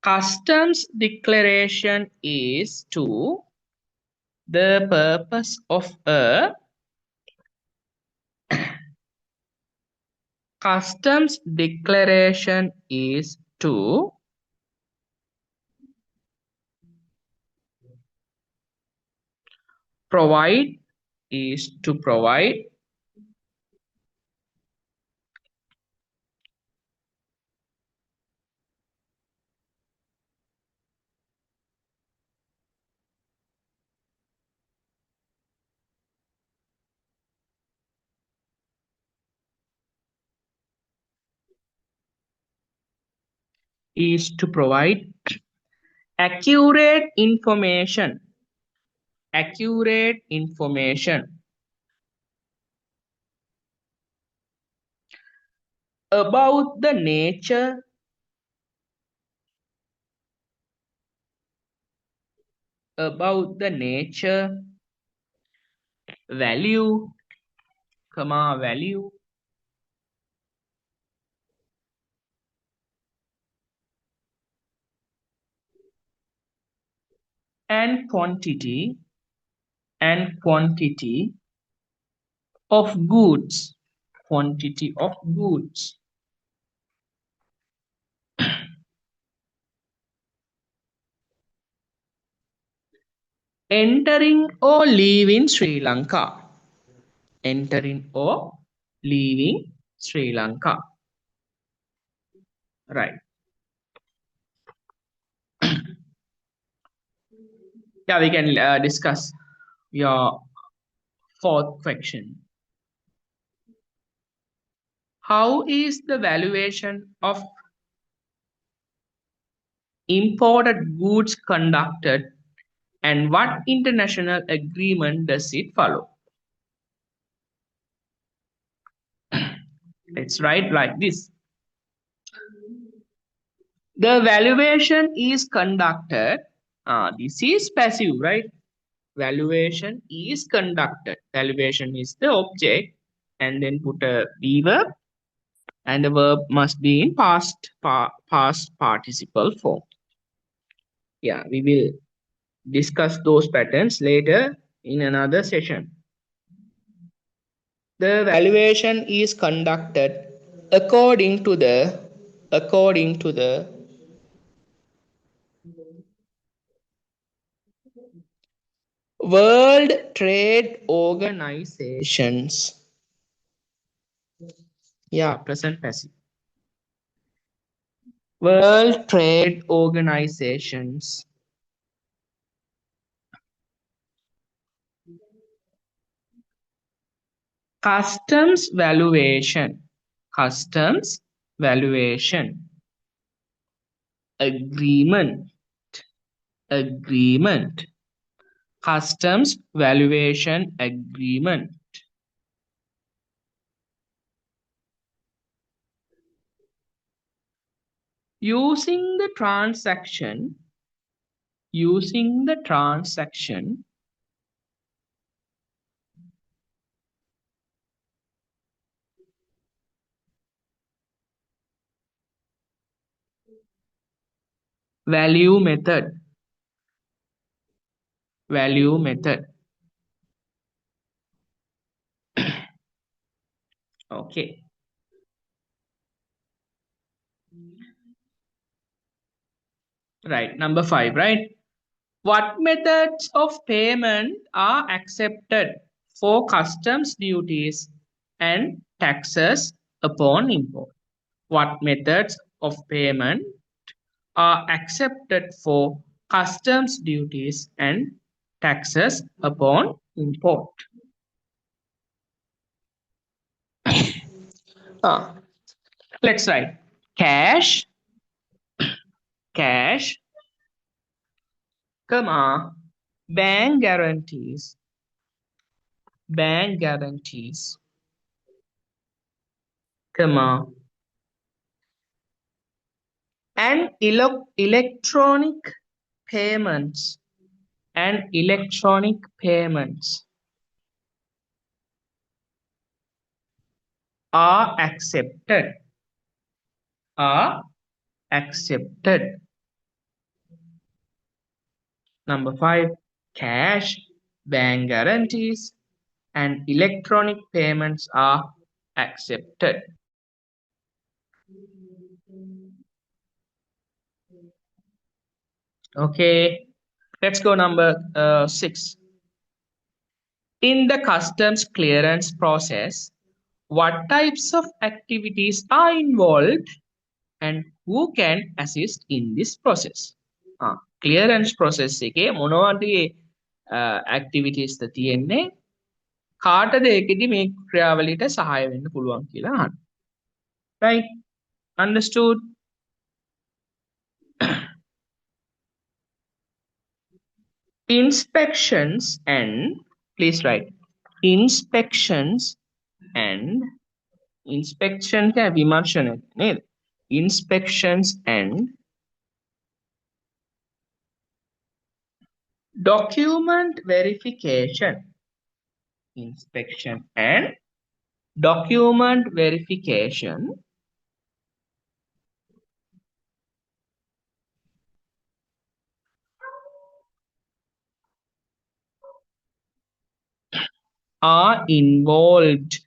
customs declaration is to provide accurate information about the nature, value and quantity of goods. Quantity of goods entering or leaving Sri Lanka. Entering or leaving Sri Lanka. Right. Yeah, we can discuss your fourth question. How is the valuation of imported goods conducted and what international agreement does it follow? Let's write like this. The valuation is conducted. This is passive, right? Valuation is conducted. Valuation is the object, and then put a be verb, and the verb must be in past participle form. Yeah, we will discuss those patterns later in another session. The valuation is conducted according to the World Trade Organizations. Yeah, present passive. World Trade Organizations. Customs valuation. Customs valuation. Agreement. Agreement. Customs valuation agreement. Using the transaction value method. Okay. Right, number 5, right? What methods of payment are accepted for customs duties and taxes upon import? What methods of payment are accepted for customs duties and taxes upon import? Let's write cash, comma, bank guarantees, comma, and electronic payments are accepted. Number 5, cash, bank guarantees, and electronic payments are accepted. Okay, let's go number 6. In the customs clearance process, what types of activities are involved and who can assist in this process? Clearance process එකේ මොනවද activities ද තියෙන්නේ? කාටද ඒකෙදි මේ ක්‍රියාවලියට සහාය වෙන්න පුළුවන් කියලා අහන්න. Right? Understood? Inspections and, please write, inspections and, inspection का विमर्शन है, inspections and document verification. Inspection and document verification are involved,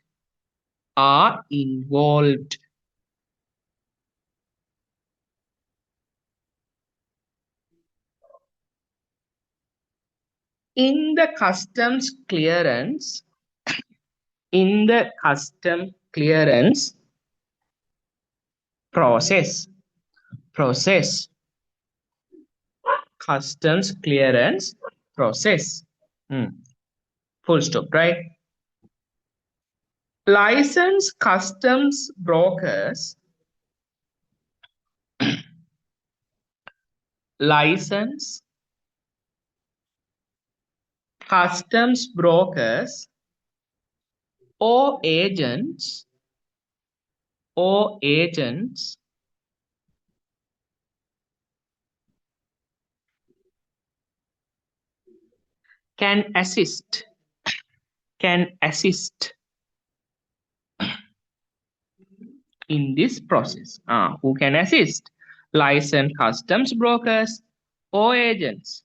are involved. In the customs clearance, in the custom clearance process, customs clearance process. Full stop, right? Licensed customs brokers, license customs brokers or agents can assist in this process. Who can assist? Licensed customs brokers or agents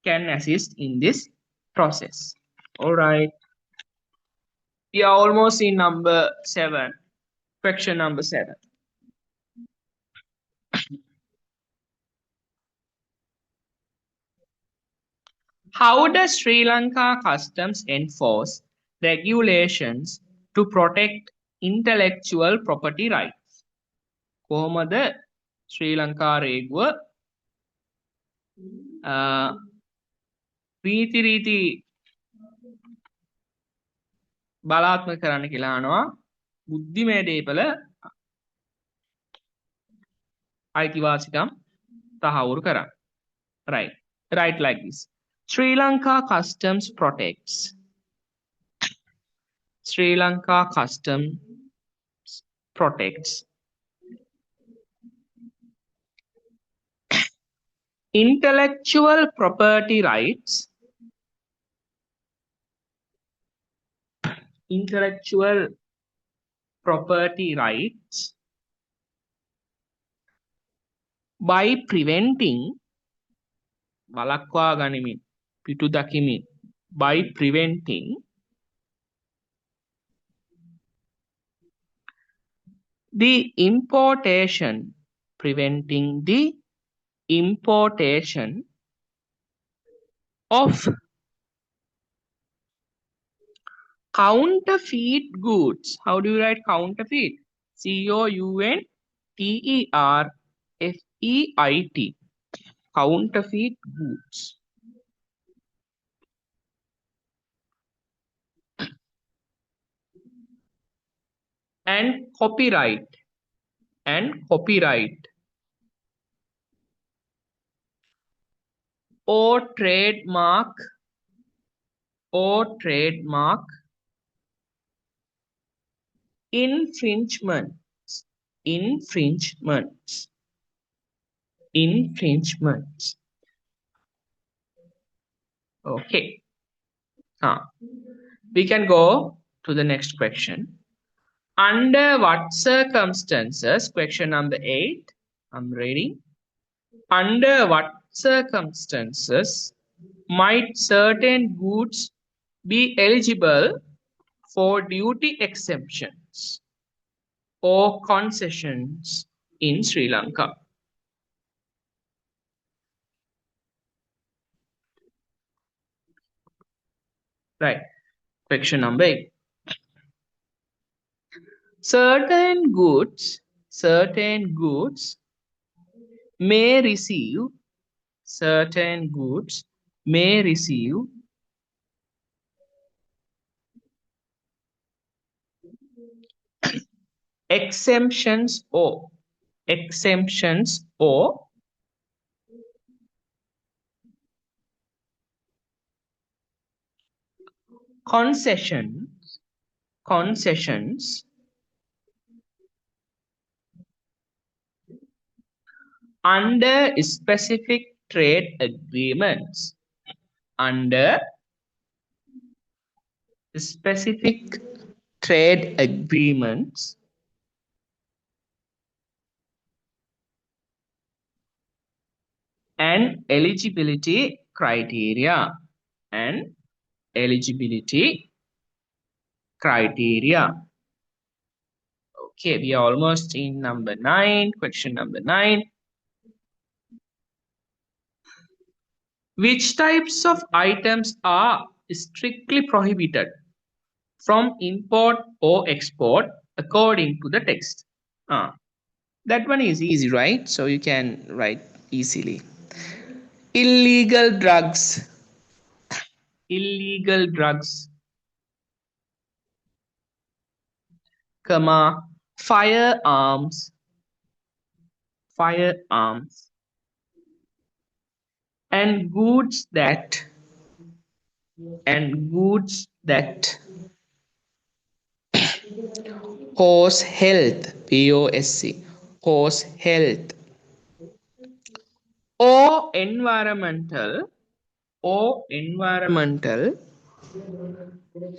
can assist in this process. All right. We are almost in number 7, question number 7. How does Sri Lanka Customs enforce regulations to protect intellectual property rights? කොහොමද ශ්‍රී ලංකා රේගුව රීති බලාත්මක කරන්න කියලා අහනවා බුද්ධිමය දේපල අයිතිවාසිකම් තහවුරු කරන්න. Right. Right like this. Sri Lanka Customs protects. Sri Lanka Customs protects intellectual property rights, by preventing වළක්වා ගනිමින් පිටු දකිමින් by preventing the importation of counterfeit goods. How do you write counterfeit? COUNTERFEIT. Counterfeit goods. And copyright. Or trademark infringements. Okay. We can go to the next question. Under what circumstances, question number 8, I'm reading. Under what circumstances might certain goods be eligible for duty exemptions or concessions in Sri Lanka? Right. Question number 8. Certain goods may receive exemptions or concessions under specific trade agreements. And eligibility criteria. eligibility criteria. Okay, we are almost in number 9, question number 9. Which types of items are strictly prohibited from import or export according to the text? That one is easy, right? So you can write easily. Illegal drugs. Illegal drugs, comma, firearms, firearms, and goods that cause health, POSC, cause health, or environmental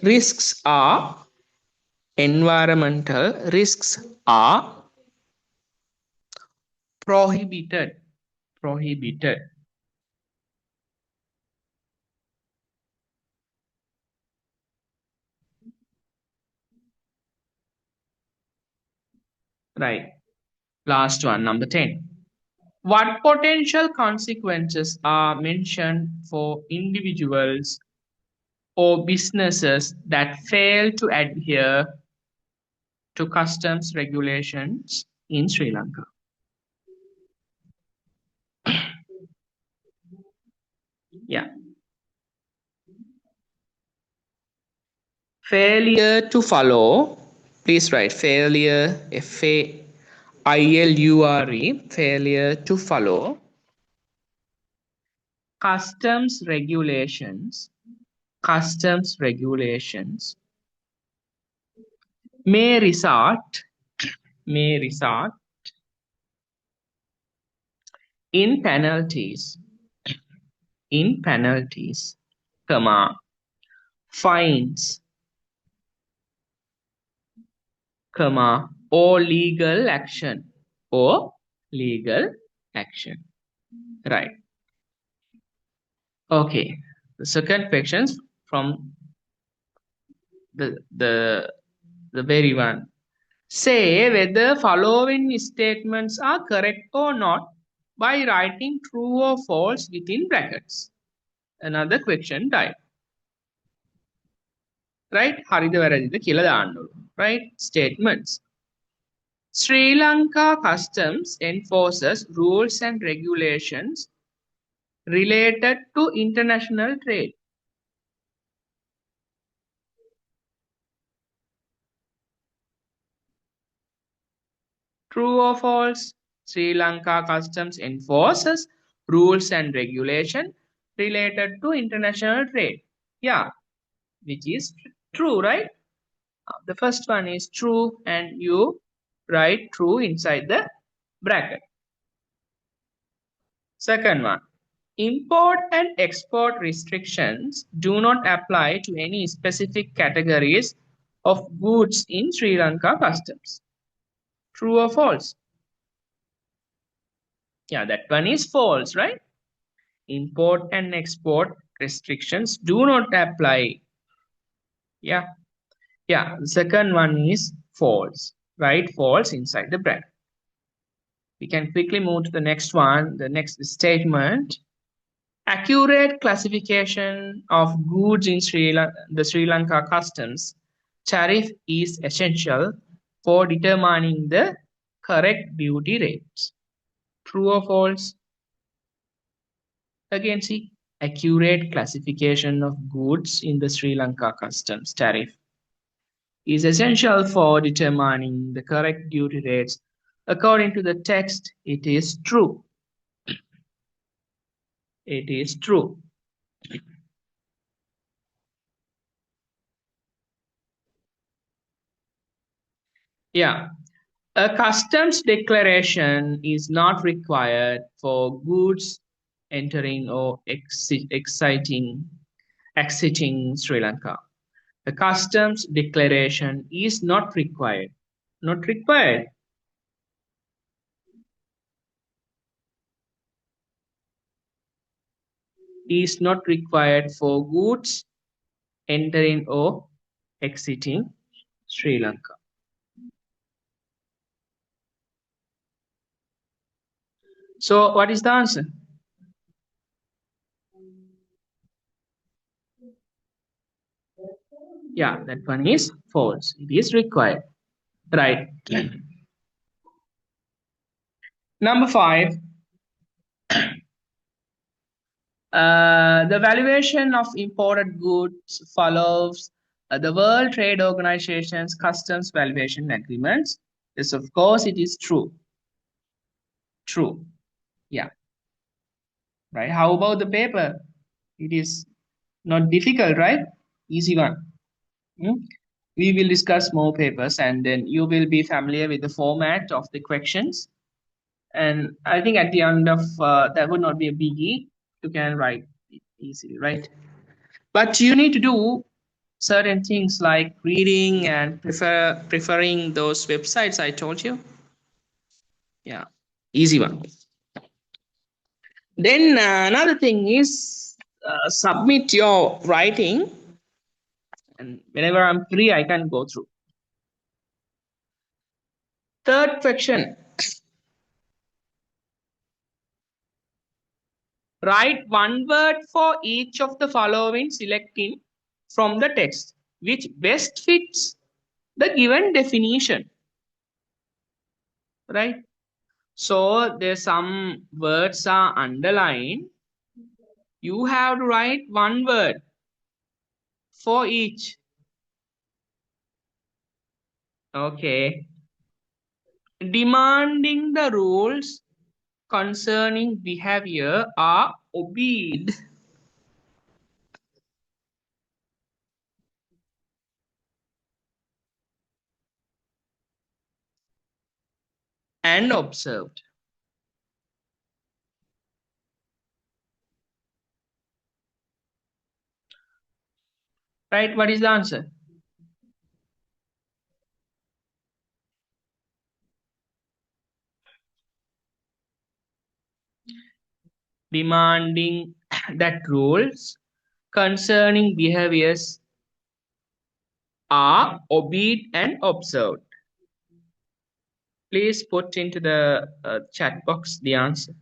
risks are prohibited. Right. Last one, number 10. What potential consequences are mentioned for individuals or businesses that fail to adhere to customs regulations in Sri Lanka? Yeah. Failure to follow, please write failure, FAILURE, failure to follow customs regulations may result in penalties, comma, fines, comma, or legal action. Right. Okay. The second questions from the very one. Say whether following statements are correct or not by writing true or false within brackets. Another question type. Right? හරිද වැරදිද කියලා දාන්න ඕන. Right? Statements. Sri Lanka Customs enforces rules and regulations related to international trade. True or false? Sri Lanka Customs enforces rules and regulation related to international trade. Yeah, which is true, right? The first one is true and you write true inside the bracket. Second one, import and export restrictions do not apply to any specific categories of goods in Sri Lanka Customs. True or false? Yeah, that one is false, right? Import and export restrictions do not apply. Yeah. The second one is false. Write false inside the bracket. We can quickly move to the next one, the next statement. Accurate classification of goods in the Sri Lanka Customs tariff is essential for determining the correct duty rates. True or false? Again, see, accurate classification of goods in the Sri Lanka Customs tariff is essential for determining the correct duty rates. According to the text, it is true. It is true. Yeah. A customs declaration is not required for goods entering or exiting Sri Lanka. A customs declaration is not required. Not required. Is not required for goods entering or exiting Sri Lanka. So what is the answer? Yeah, that one is false. It is required. Right. Number 5. The valuation of imported goods follows the World Trade Organization's customs valuation agreements. Yes, of course, it is true. True. Yeah. Right. How about the paper? It is not difficult, right? Easy one. Hmm? We will discuss more papers and then you will be familiar with the format of the questions. And I think at the end of that would not be a biggie. You can write it easily, right? But you need to do certain things like reading and preferring those websites I told you. Yeah, easy one. Then another thing is submit your writing, and whenever I'm free, I can go through. Third question. Write one word for each of the following, selecting from the text which best fits the given definition. Right? So there's some words are underlined. You have to write one word for each. Okay. Demanding the rules concerning behavior are obeyed and observed. Right? What is the answer? Demanding that rules concerning behaviors are obeyed and observed. Please put into the chat box the answer.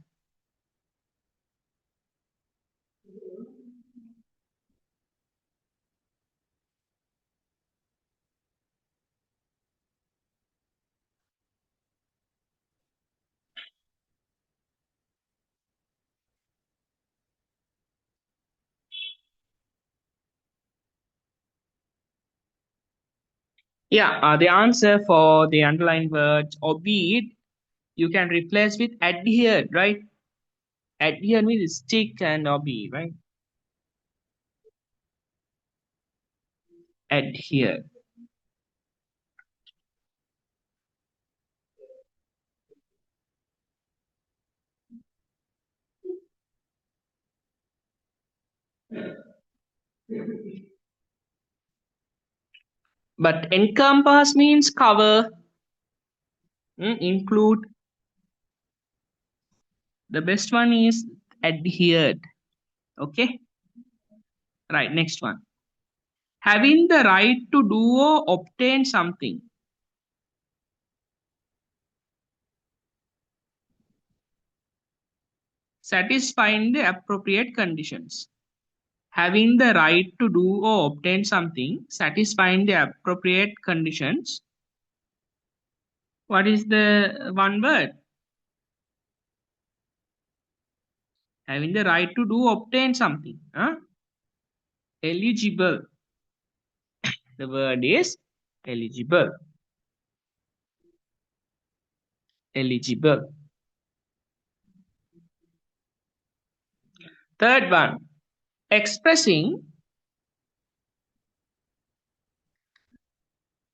Yeah, the answer for the underlined word obeyed, you can replace with adhered, right? Adhere means stick and obey, right? Adhere. But encompass means cover, include. The best one is adhered. Okay. Right. Next one. Having the right to do or obtain something. Satisfying the appropriate conditions. Having the right to do or obtain something, satisfying the appropriate conditions. What is the one word? Having the right to do obtain something. Huh? Eligible. The word is eligible. Eligible. Third one. Expressing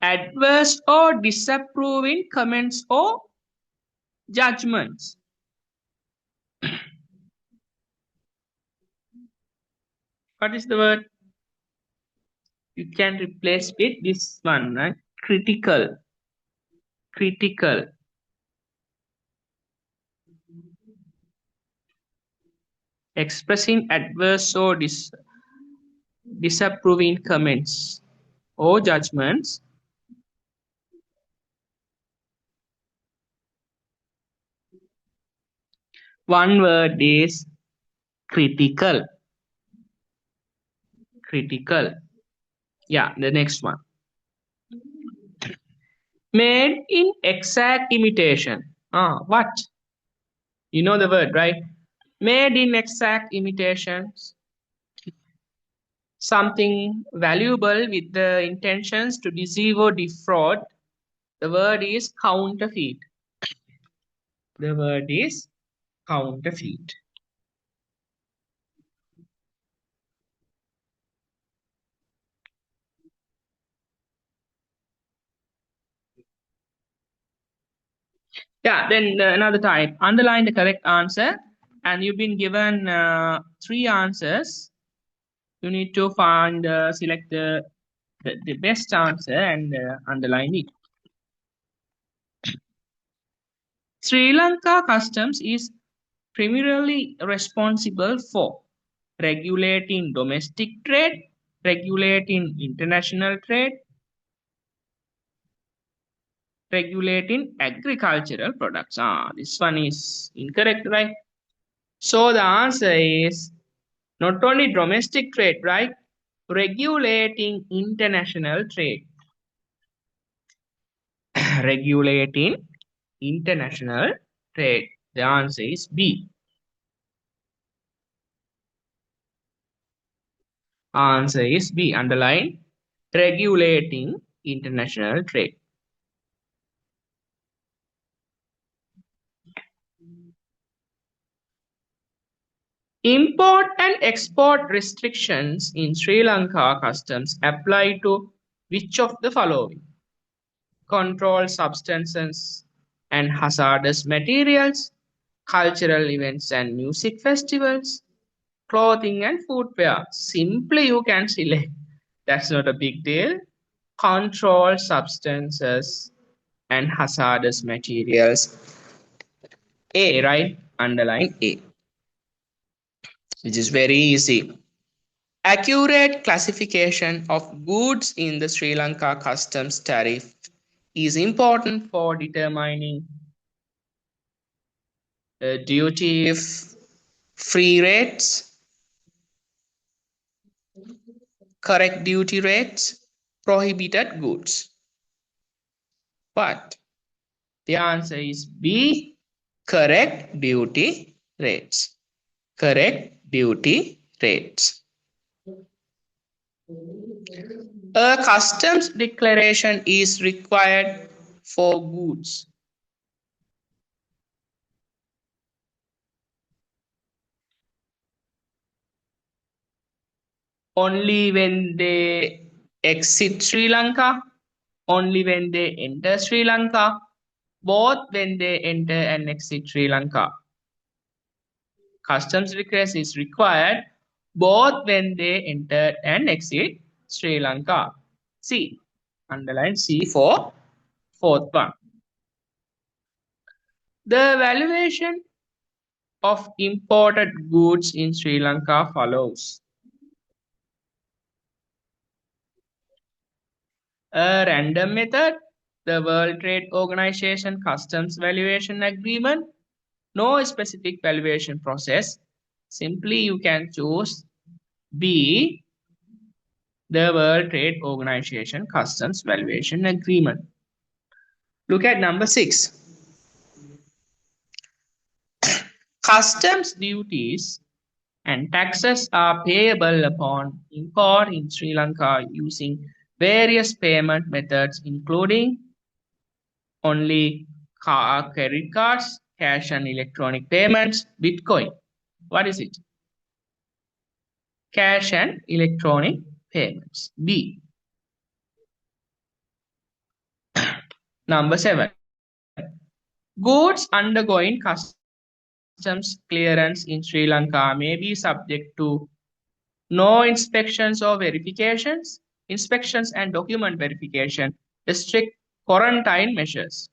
adverse or disapproving comments or judgments. What is the word? You can replace with this one, right? Critical. Critical. Expressing adverse or disapproving comments or judgments. One word is critical. Critical. Yeah, the next one. Made in exact imitation. What? You know the word, right? Made in exact imitations. Something valuable with the intentions to deceive or defraud. The word is counterfeit. The word is counterfeit. Yeah, then another type. Underline the correct answer, and you've been given 3 answers. You need to select the best answer and underline it. Sri Lanka Customs is primarily responsible for regulating domestic trade, regulating international trade, regulating agricultural products. This one is incorrect, right? So the answer is not only domestic trade, right? Regulating international trade. Regulating international trade. The answer is B. Answer is B. Underline regulating international trade. Import and export restrictions in Sri Lanka customs apply to which of the following? Controlled substances and hazardous materials, cultural events and music festivals, clothing and footwear. Simply you can select. That's not a big deal. Controlled substances and hazardous materials. A, right? Underline A, which is very easy. Accurate classification of goods in the Sri Lanka customs tariff is important for determining duty free rates, correct duty rates, prohibited goods. But the answer is B, correct duty rates. Correct duty rates. A customs declaration is required for goods only when they exit Sri Lanka, only when they enter Sri Lanka, both when they enter and exit Sri Lanka. Customs request is required both when they enter and exit Sri Lanka. C. Underline C for fourth one. The valuation of imported goods in Sri Lanka follows. A random method, the World Trade Organization Customs Valuation Agreement, no specific valuation process. Simply you can choose B, the World Trade Organization Customs Valuation Agreement. Look at number 6. Customs duties and taxes are payable upon import in Sri Lanka using various payment methods, including only credit cards, cash and electronic payments, Bitcoin. What is it? Cash and electronic payments. B. Number 7. Goods undergoing customs clearance in Sri Lanka may be subject to no inspections or verifications, inspections and document verification, strict quarantine measures.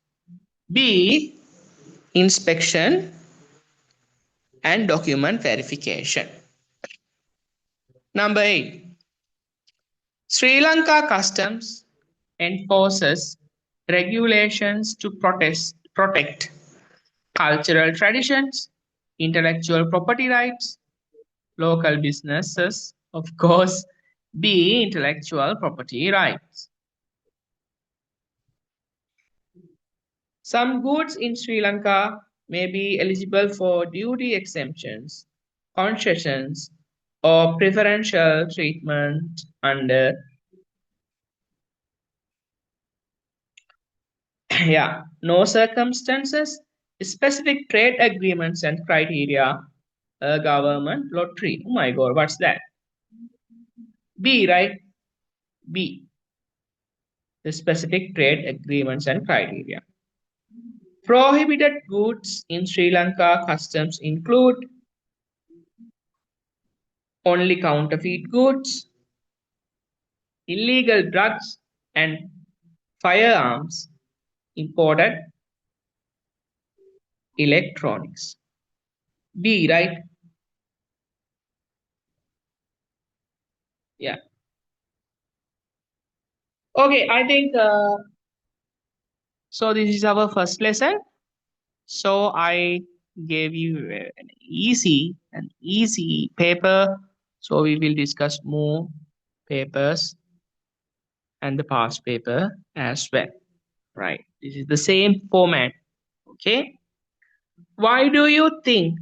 B. Inspection and document verification. Number 8. Sri Lanka Customs enforces regulations to protect cultural traditions, intellectual property rights, local businesses, of course, B, intellectual property rights. Some goods in Sri Lanka may be eligible for duty exemptions, concessions, or preferential treatment under no circumstances, specific trade agreements and criteria, government lottery. Oh my God, what's that? B, right? B, the specific trade agreements and criteria. Prohibited goods in Sri Lanka customs include only counterfeit goods, illegal drugs and firearms, imported electronics. B, right? Yeah. Okay, I think so. This is our first lesson. So I gave you an easy paper. So we will discuss more papers and the past paper as well. Right. This is the same format. Okay. Why do you think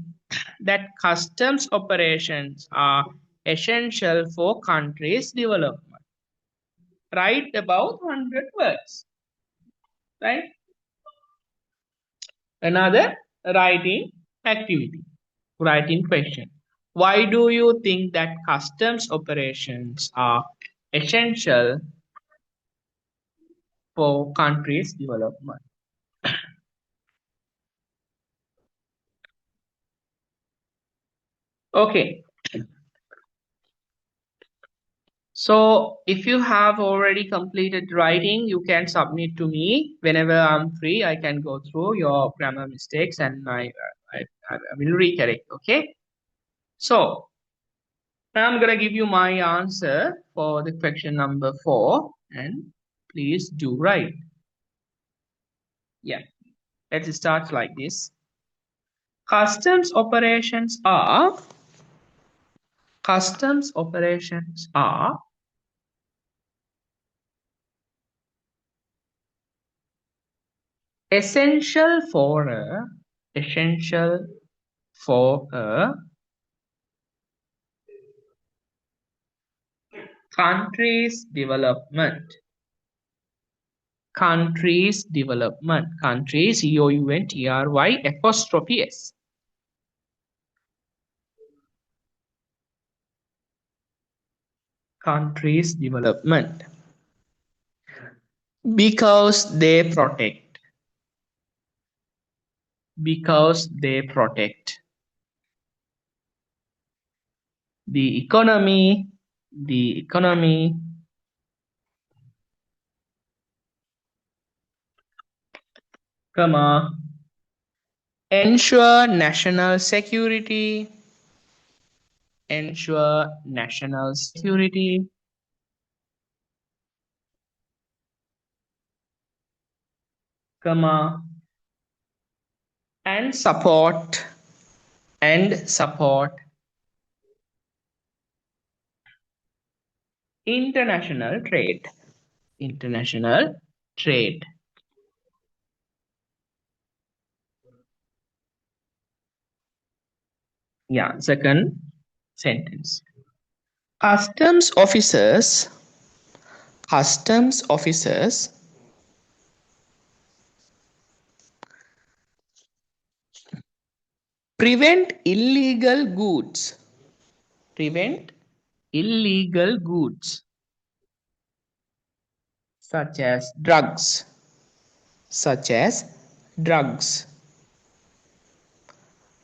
that customs operations are essential for countries' development? Write about 100 words. Right. Another writing activity. Writing question. Why do you think that customs operations are essential for countries' development? Okay. So if you have already completed writing, you can submit to me whenever I'm free. I can go through your grammar mistakes and I will recorrect. Okay. So now I'm gonna give you my answer for the question number 4, and please do write. Yeah. Let's start like this. Customs operations are essential for a country's development. Country's development. Country, COUNTRY apostrophe S. Country's development. Because they protect. Because they protect the economy, comma, ensure national security, comma, and support international trade. Yeah, second sentence. Customs officers prevent illegal goods. Such as drugs.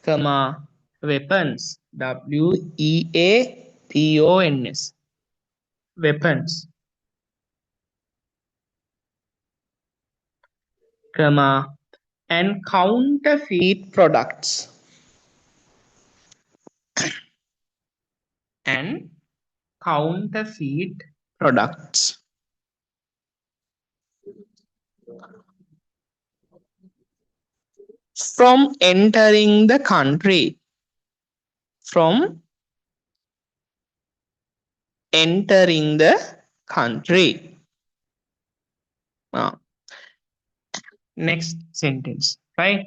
Comma, weapons. WEAPONS. Weapons. Comma, and counterfeit products. And counterfeit products. From entering the country. From entering the country. Next sentence, right?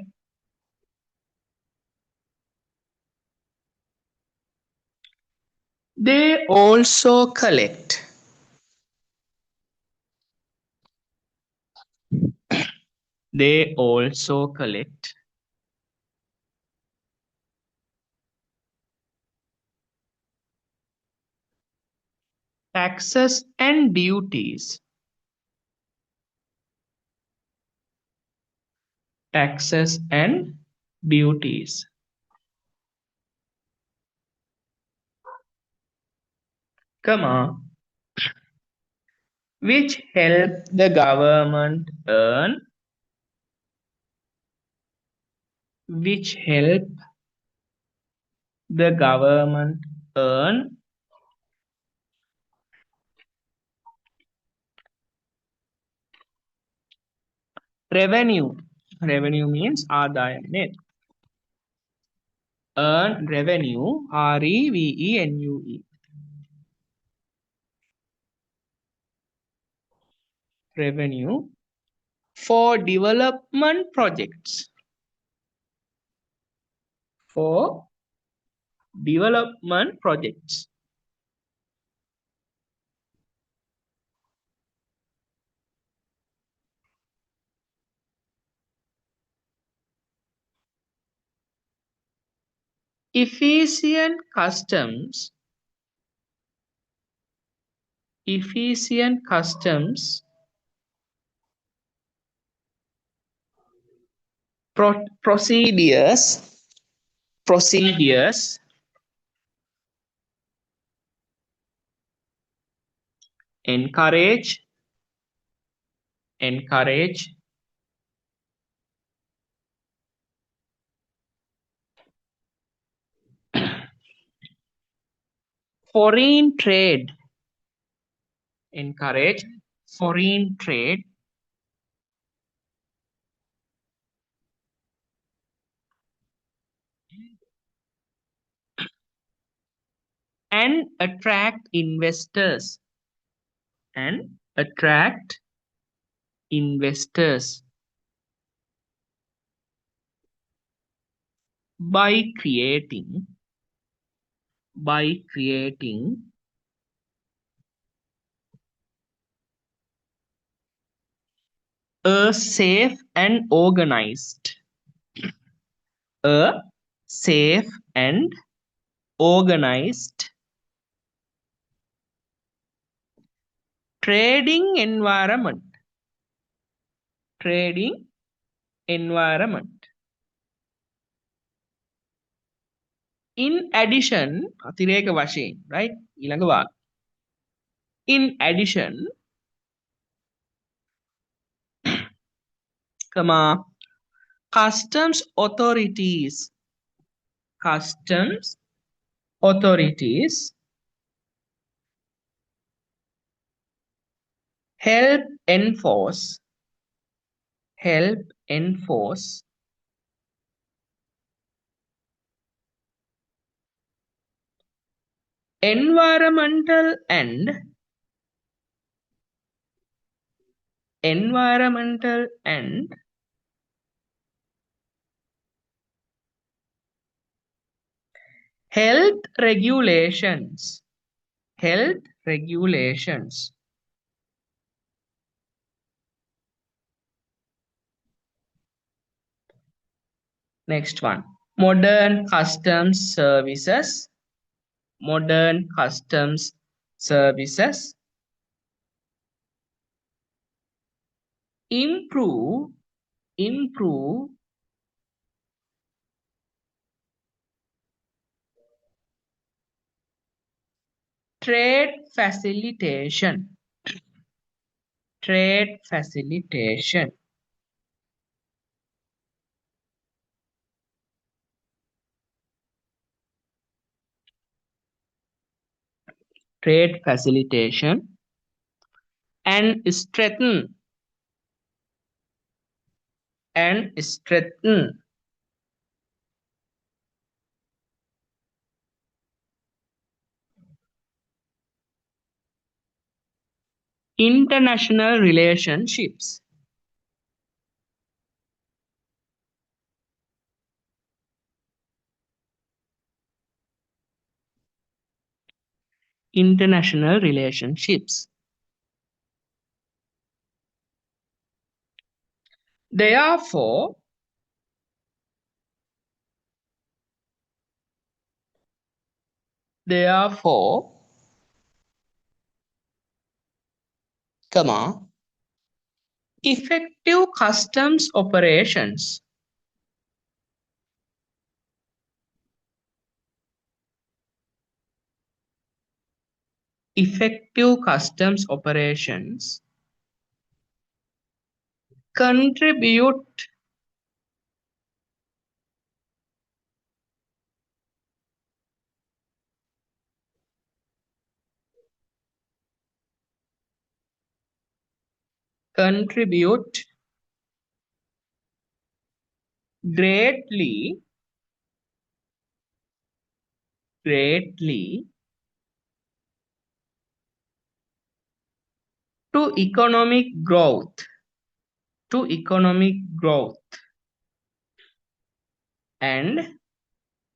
They also collect. They also collect taxes and duties. Taxes and duties. Comma, which help the government earn, which help the government earn revenue. Revenue means ආදායමනේ. Earn revenue, REVENUE. Revenue for development projects. For development projects. Efficient customs. Efficient customs procedures encourage foreign trade. Encourage foreign trade and attract investors. And attract investors by creating a safe and organized trading environment. In addition, අතිරේක වශයෙන්, right? ඊළඟ වාක්‍ය. In addition, comma, customs authorities help enforce environmental and health regulations. Next one, modern customs services improve trade facilitation. Trade facilitation and strengthen international relationships. International relationships. Therefore, comma, effective customs operations contribute greatly to economic growth and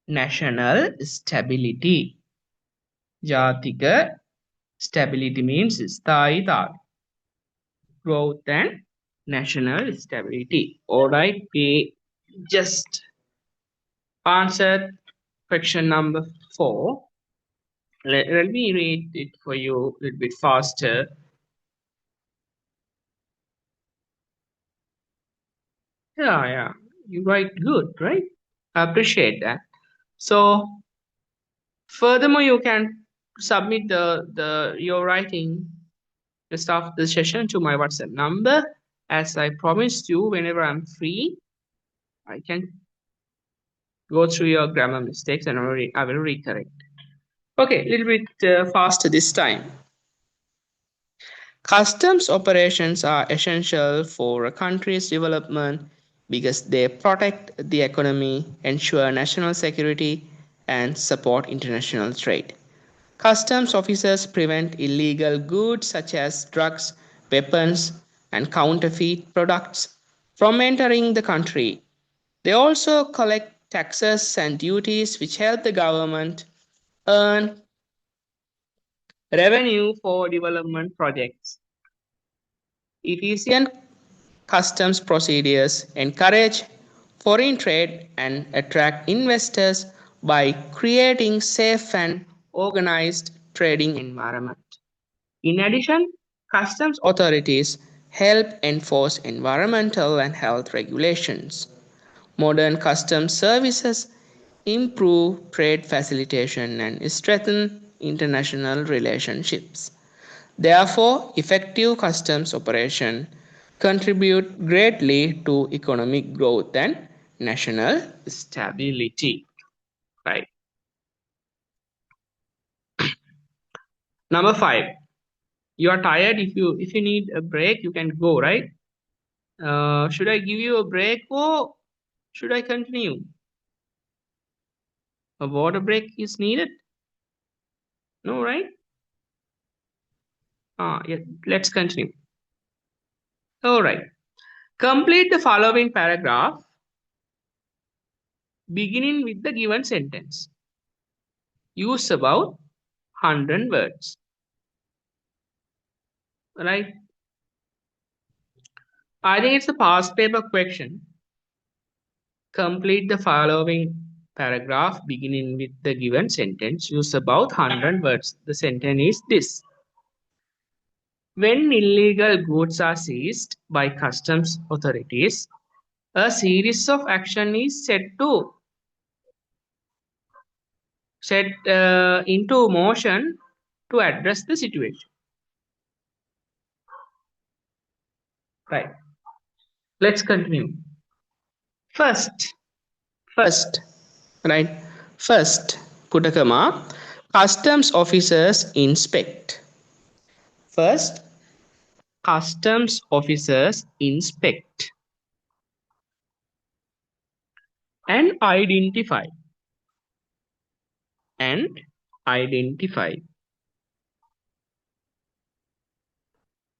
national stability. Jatika stability means sthaita, growth and national stability. Alright, we just answered question number 4. Let me read it for you a little bit faster. Yeah, you write good, right? I appreciate that. So, furthermore, you can submit your writing just after the session to my WhatsApp number. As I promised you, whenever I'm free, I can go through your grammar mistakes and I will recorrect. Okay, a little bit faster this time. Customs operations are essential for a country's development because they protect the economy, ensure national security, and support international trade. Customs officers prevent illegal goods such as drugs, weapons, and counterfeit products from entering the country. They also collect taxes and duties which help the government earn revenue for development projects. Efficient customs procedures encourage foreign trade and attract investors by creating safe and organized trading environment. In addition, customs authorities help enforce environmental and health regulations. Modern customs services improve trade facilitation and strengthen international relationships. Therefore, effective customs operation contribute greatly to economic growth and national stability. Right. Number 5. You are tired. If you need a break, you can go, right? Should I give you a break or should I continue? A water break is needed? No, right? Yeah, let's continue. All right. Complete the following paragraph beginning with the given sentence. Use about 100 words. Right? I think it's a past paper question. Complete the following paragraph beginning with the given sentence. Use about 100 words. The sentence is this. When illegal goods are seized by customs authorities, a series of action is set into motion to address the situation. Right. Let's continue. First, right? First, put a comma. Customs officers inspect. First, customs officers inspect and identify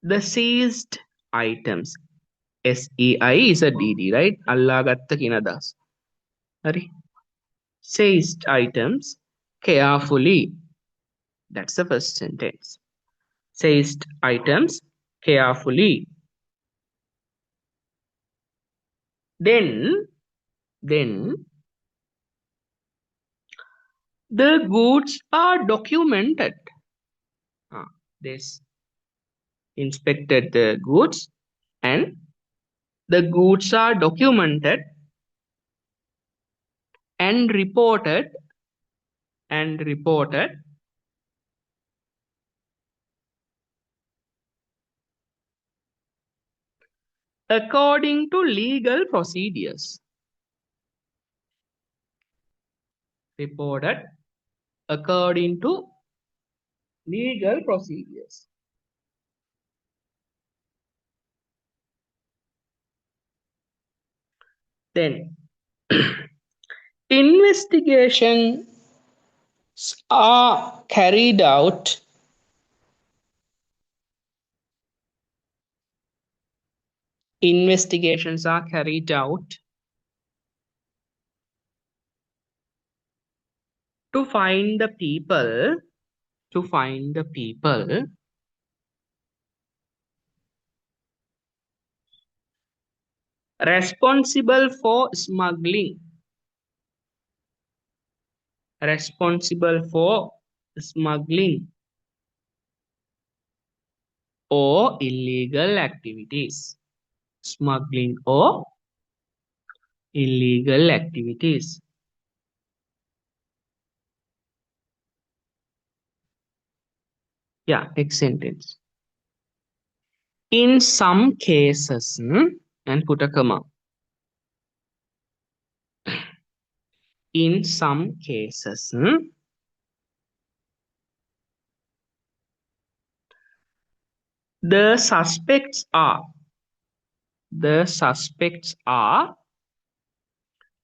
the seized items. SEI is a DD, right? අල්ලාගත්ත කියන අදහස. හරි. Seized items carefully. That's the first sentence. Seized items carefully. Then the goods are documented. This inspected the goods and the goods are documented and reported according to legal procedures. Reported according to legal procedures. Then investigations are carried out to find the people responsible for smuggling or illegal activities. Smuggling or illegal activities. Yeah, next sentence. In some cases, and put a comma. In some cases, the suspects are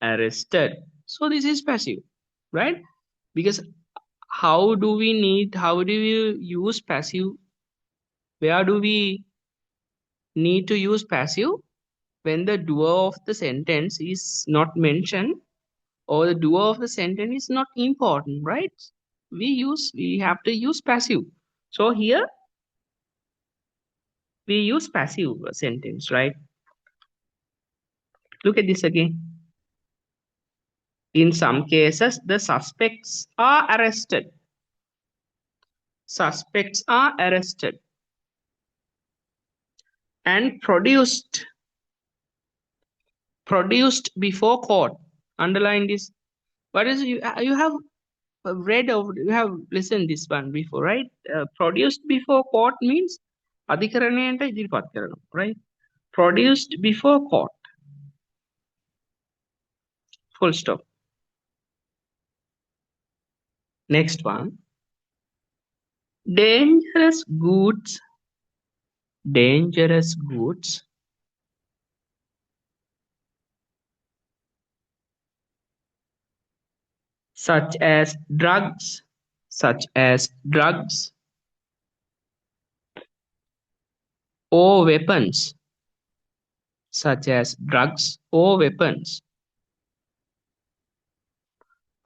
arrested. So this is passive, right? Because how do you use passive? Where do we need to use passive? When the doer of the sentence is not mentioned or the doer of the sentence is not important, right? We have to use passive. So here we use passive sentence, right? Look at this again. In some cases, the suspects are arrested. And produced before court. Underline this. What is you have read or you have listened this one before, right? Produced before court means අධිකරණයට ඉදිරිපත් කරනවා, right? Produced before court. Full stop. Next one. Dangerous goods such as drugs or weapons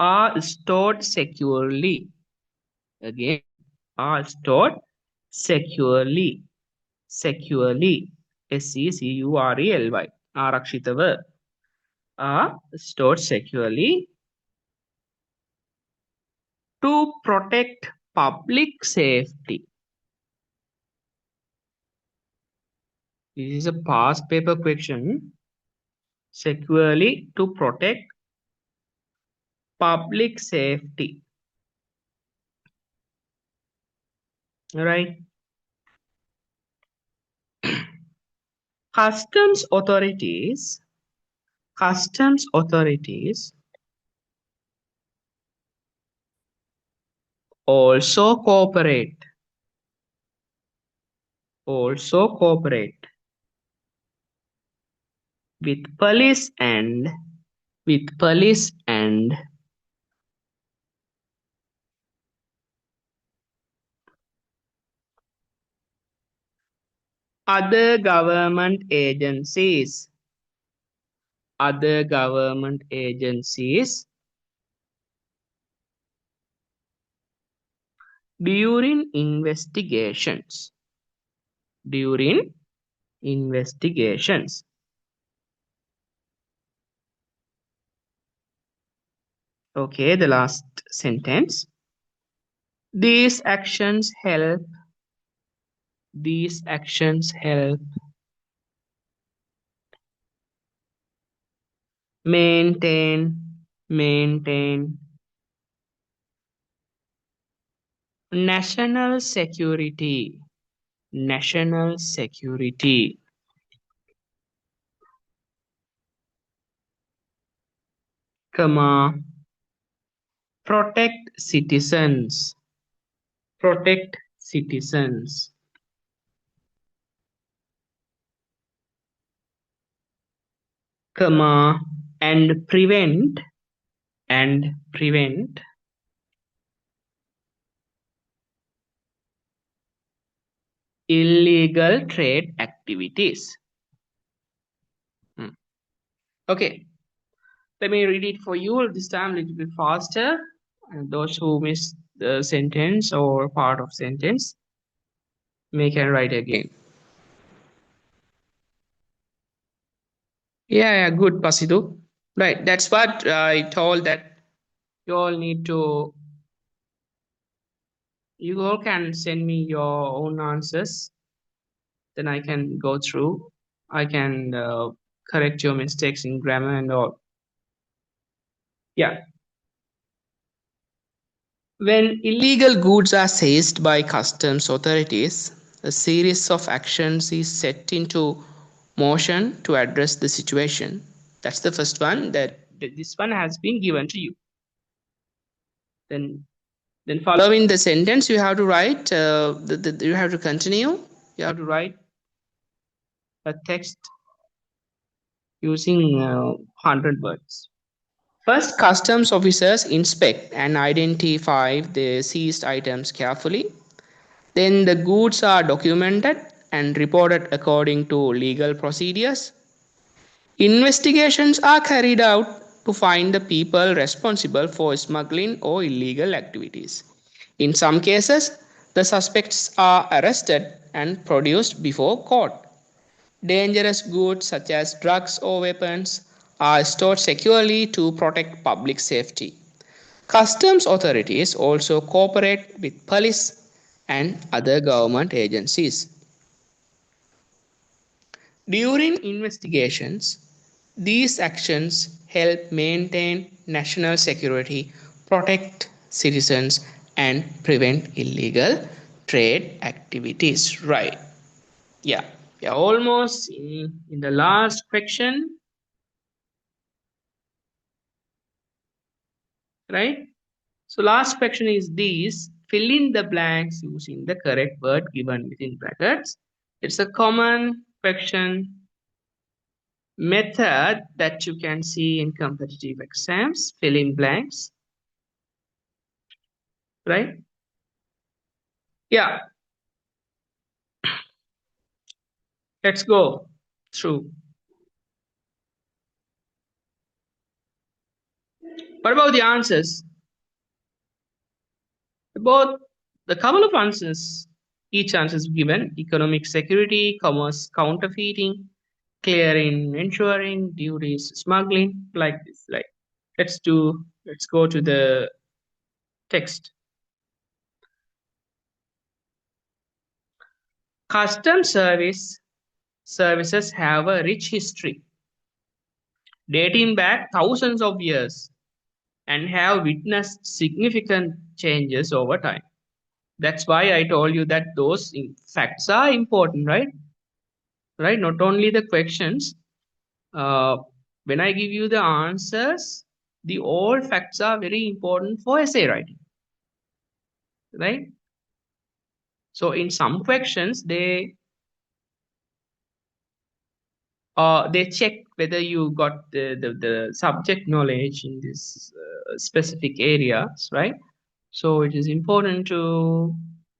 are stored securely. Again, are stored securely. SECURELY. ආරක්ෂිතව. Are stored securely to protect public safety. This is a past paper question. Securely to protect public safety. All right. Customs authorities also cooperate also cooperate with police and other government agencies during investigations. Okay, the last sentence. These actions help maintain national security, comma, protect citizens, comma, and prevent illegal trade activities. Okay, let me read it for you this time a little bit faster. And those who missed the sentence or part of sentence may can write again. Yeah, good, Pasidu. Right, that's what I told that you all need to. You all can send me your own answers, then I can go through. I can correct your mistakes in grammar and all. Yeah. When illegal goods are seized by customs authorities, a series of actions is set into motion to address the situation. That's the first one. That this one has been given to you. Then following the sentence, you have to write. You have to continue. You have to write a text using 100 words. First, customs officers inspect and identify the seized items carefully. Then the goods are documented and reported according to legal procedures. Investigations are carried out to find the people responsible for smuggling or illegal activities. In some cases, the suspects are arrested and produced before court. Dangerous goods such as drugs or weapons are stored securely to protect public safety. Customs authorities also cooperate with police and other government agencies. During investigations, these actions help maintain national security, protect citizens, and prevent illegal trade activities. Right. Yeah. We are almost in the last question. Right. So last question is this. Fill in the blanks using the correct word given within brackets. It's a common question method that you can see in competitive exams. Fill in blanks. Right? Yeah. Let's go through. What about the answers? About the couple of answers. Each answer is given: economic security, commerce, counterfeiting, clearing, ensuring, duties, smuggling, like this. Like, let's go to the text. Custom services have a rich history dating back thousands of years and have witnessed significant changes over time. That's why I told you that those facts are important, right? Right? Not only the questions. Uh, when I give you the answers, the all facts are very important for essay writing, right? So in some questions, they they check whether you got the subject knowledge in this specific areas, right? So it is important to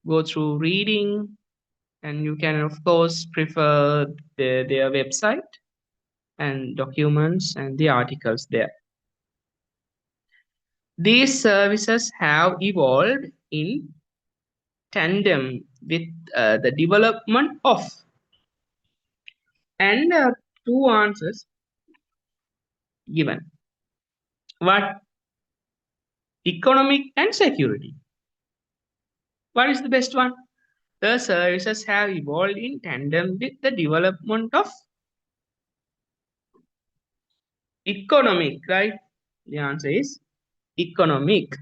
go through reading, and you can of course prefer their website and documents and the articles there. These services have evolved in tandem with the development of, and two answers given. What? Economic and security. What is the best one? The services have evolved in tandem with the development of economic, right? The answer is economic.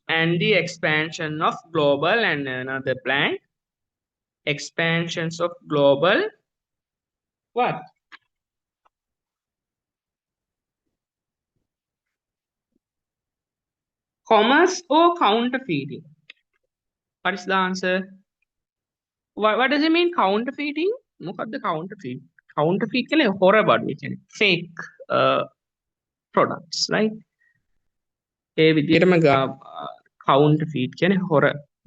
And the expansion of global, and another blank. Expansions of global what? Commerce or counterfeiting? What is the answer? What does it mean counterfeiting? මොකක්ද counterfeit? Counterfeit කියන්නේ හොර බඩු කියන්නේ fake products, right? ඒ විදිහටම counterfeit කියන්නේ හොර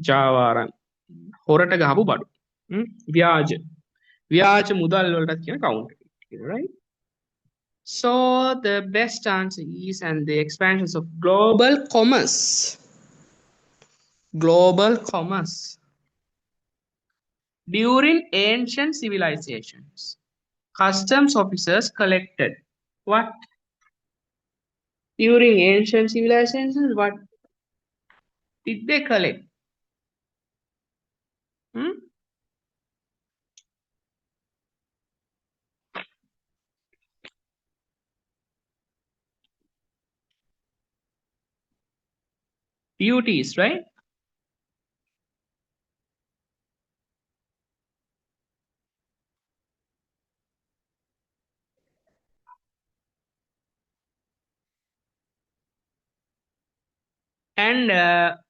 ජාවාරම් හොරට ගහපු බඩු. ව්‍යාජ මුදල් වලටත් කියන counterfeit, right? So the best answer is, and the expansions of global commerce. Global commerce. During ancient civilizations, customs officers collected what? During ancient civilizations, what did they collect? Duties, right? And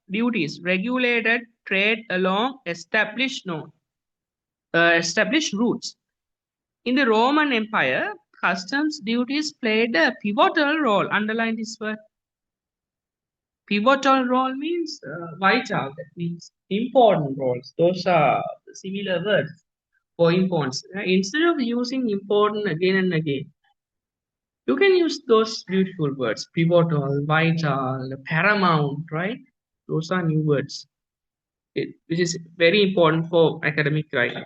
duties regulated trade along established routes. In the Roman Empire, customs duties played a pivotal role. Underline this word. Pivotal role means vital. That means important roles. Those are similar words for importance. Instead of using important again and again, you can use those beautiful words: pivotal, vital, paramount, right? Those are new words, which is very important for academic writing.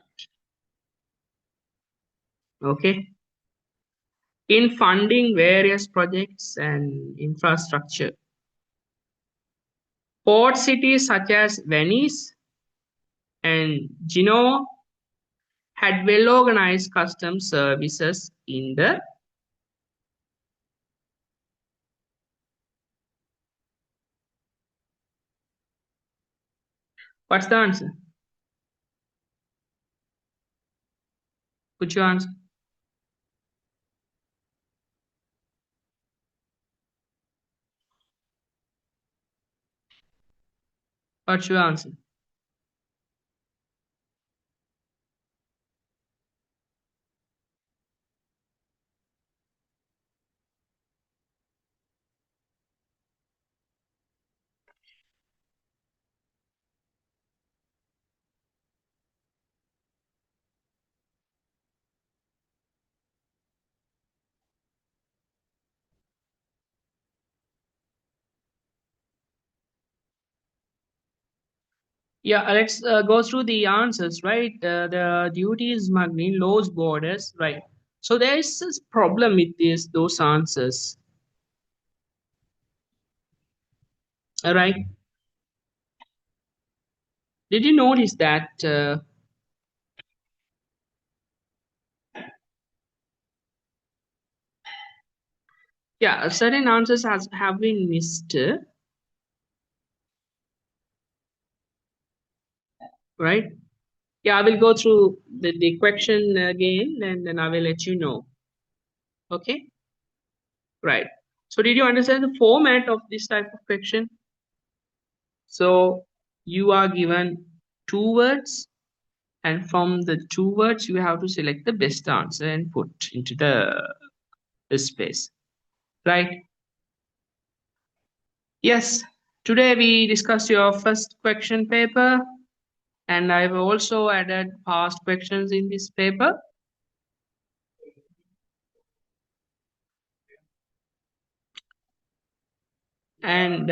Okay. In funding various projects and infrastructure, port cities such as Venice and Genoa had well organized customs services in the What's the answer? Put your answer. What's your answer? Yeah, let's go through the answers, right? The duties might mean laws, borders, right? So there is this problem with those answers. All right. Did you notice that? Yeah, certain answers have been missed, right? Yeah, I will go through the question again, and then I will let you know. Okay. Right. So did you understand the format of this type of question? So you are given two words And from the two words, you have to select the best answer and put into the space, right? Yes, today we discussed your first question paper, and I've also added past questions in this paper. And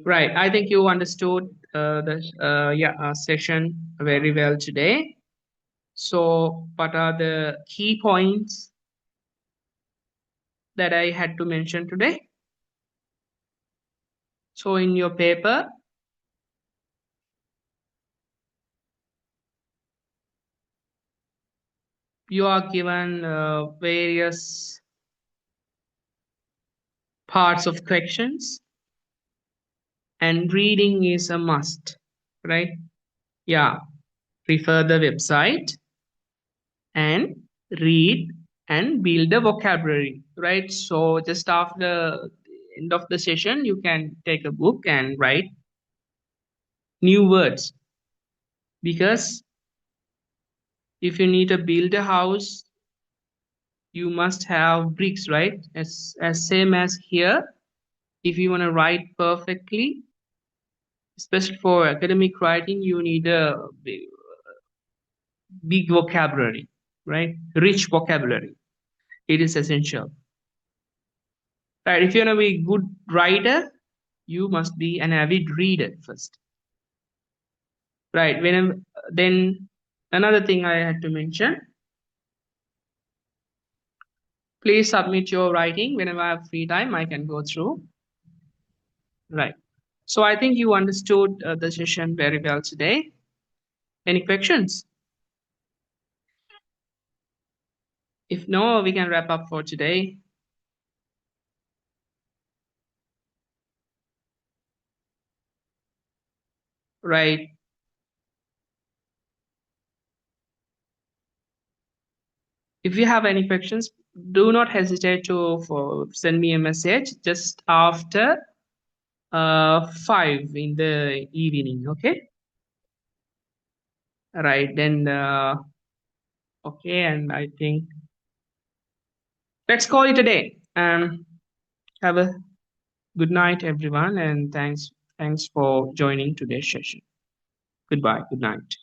right, I think you understood the session very well today. So, what are the key points that I had to mention today? So, in your paper, you are given various parts of questions, and reading is a must, right? Yeah, refer the website and read and build a vocabulary, right? So, just after the end of the session, you can take a book and write new words, because if you need to build a house, you must have bricks, right? As same as here, if you want to write perfectly, especially for academic writing, you need a big vocabulary, right? Rich vocabulary. It is essential, right? If you want to be a good writer, you must be an avid reader first, right? Then another thing I had to mention, please submit your writing whenever I have free time. I can go through, right? So I think you understood the session very well today. Any questions? If no, we can wrap up for today. Right. If you have any questions, do not hesitate to send me a message just after 5 in the evening. Okay. Right. Then okay, and I think let's call it a day. And have a good night, everyone, and thanks for joining today's session. Goodbye. Good night.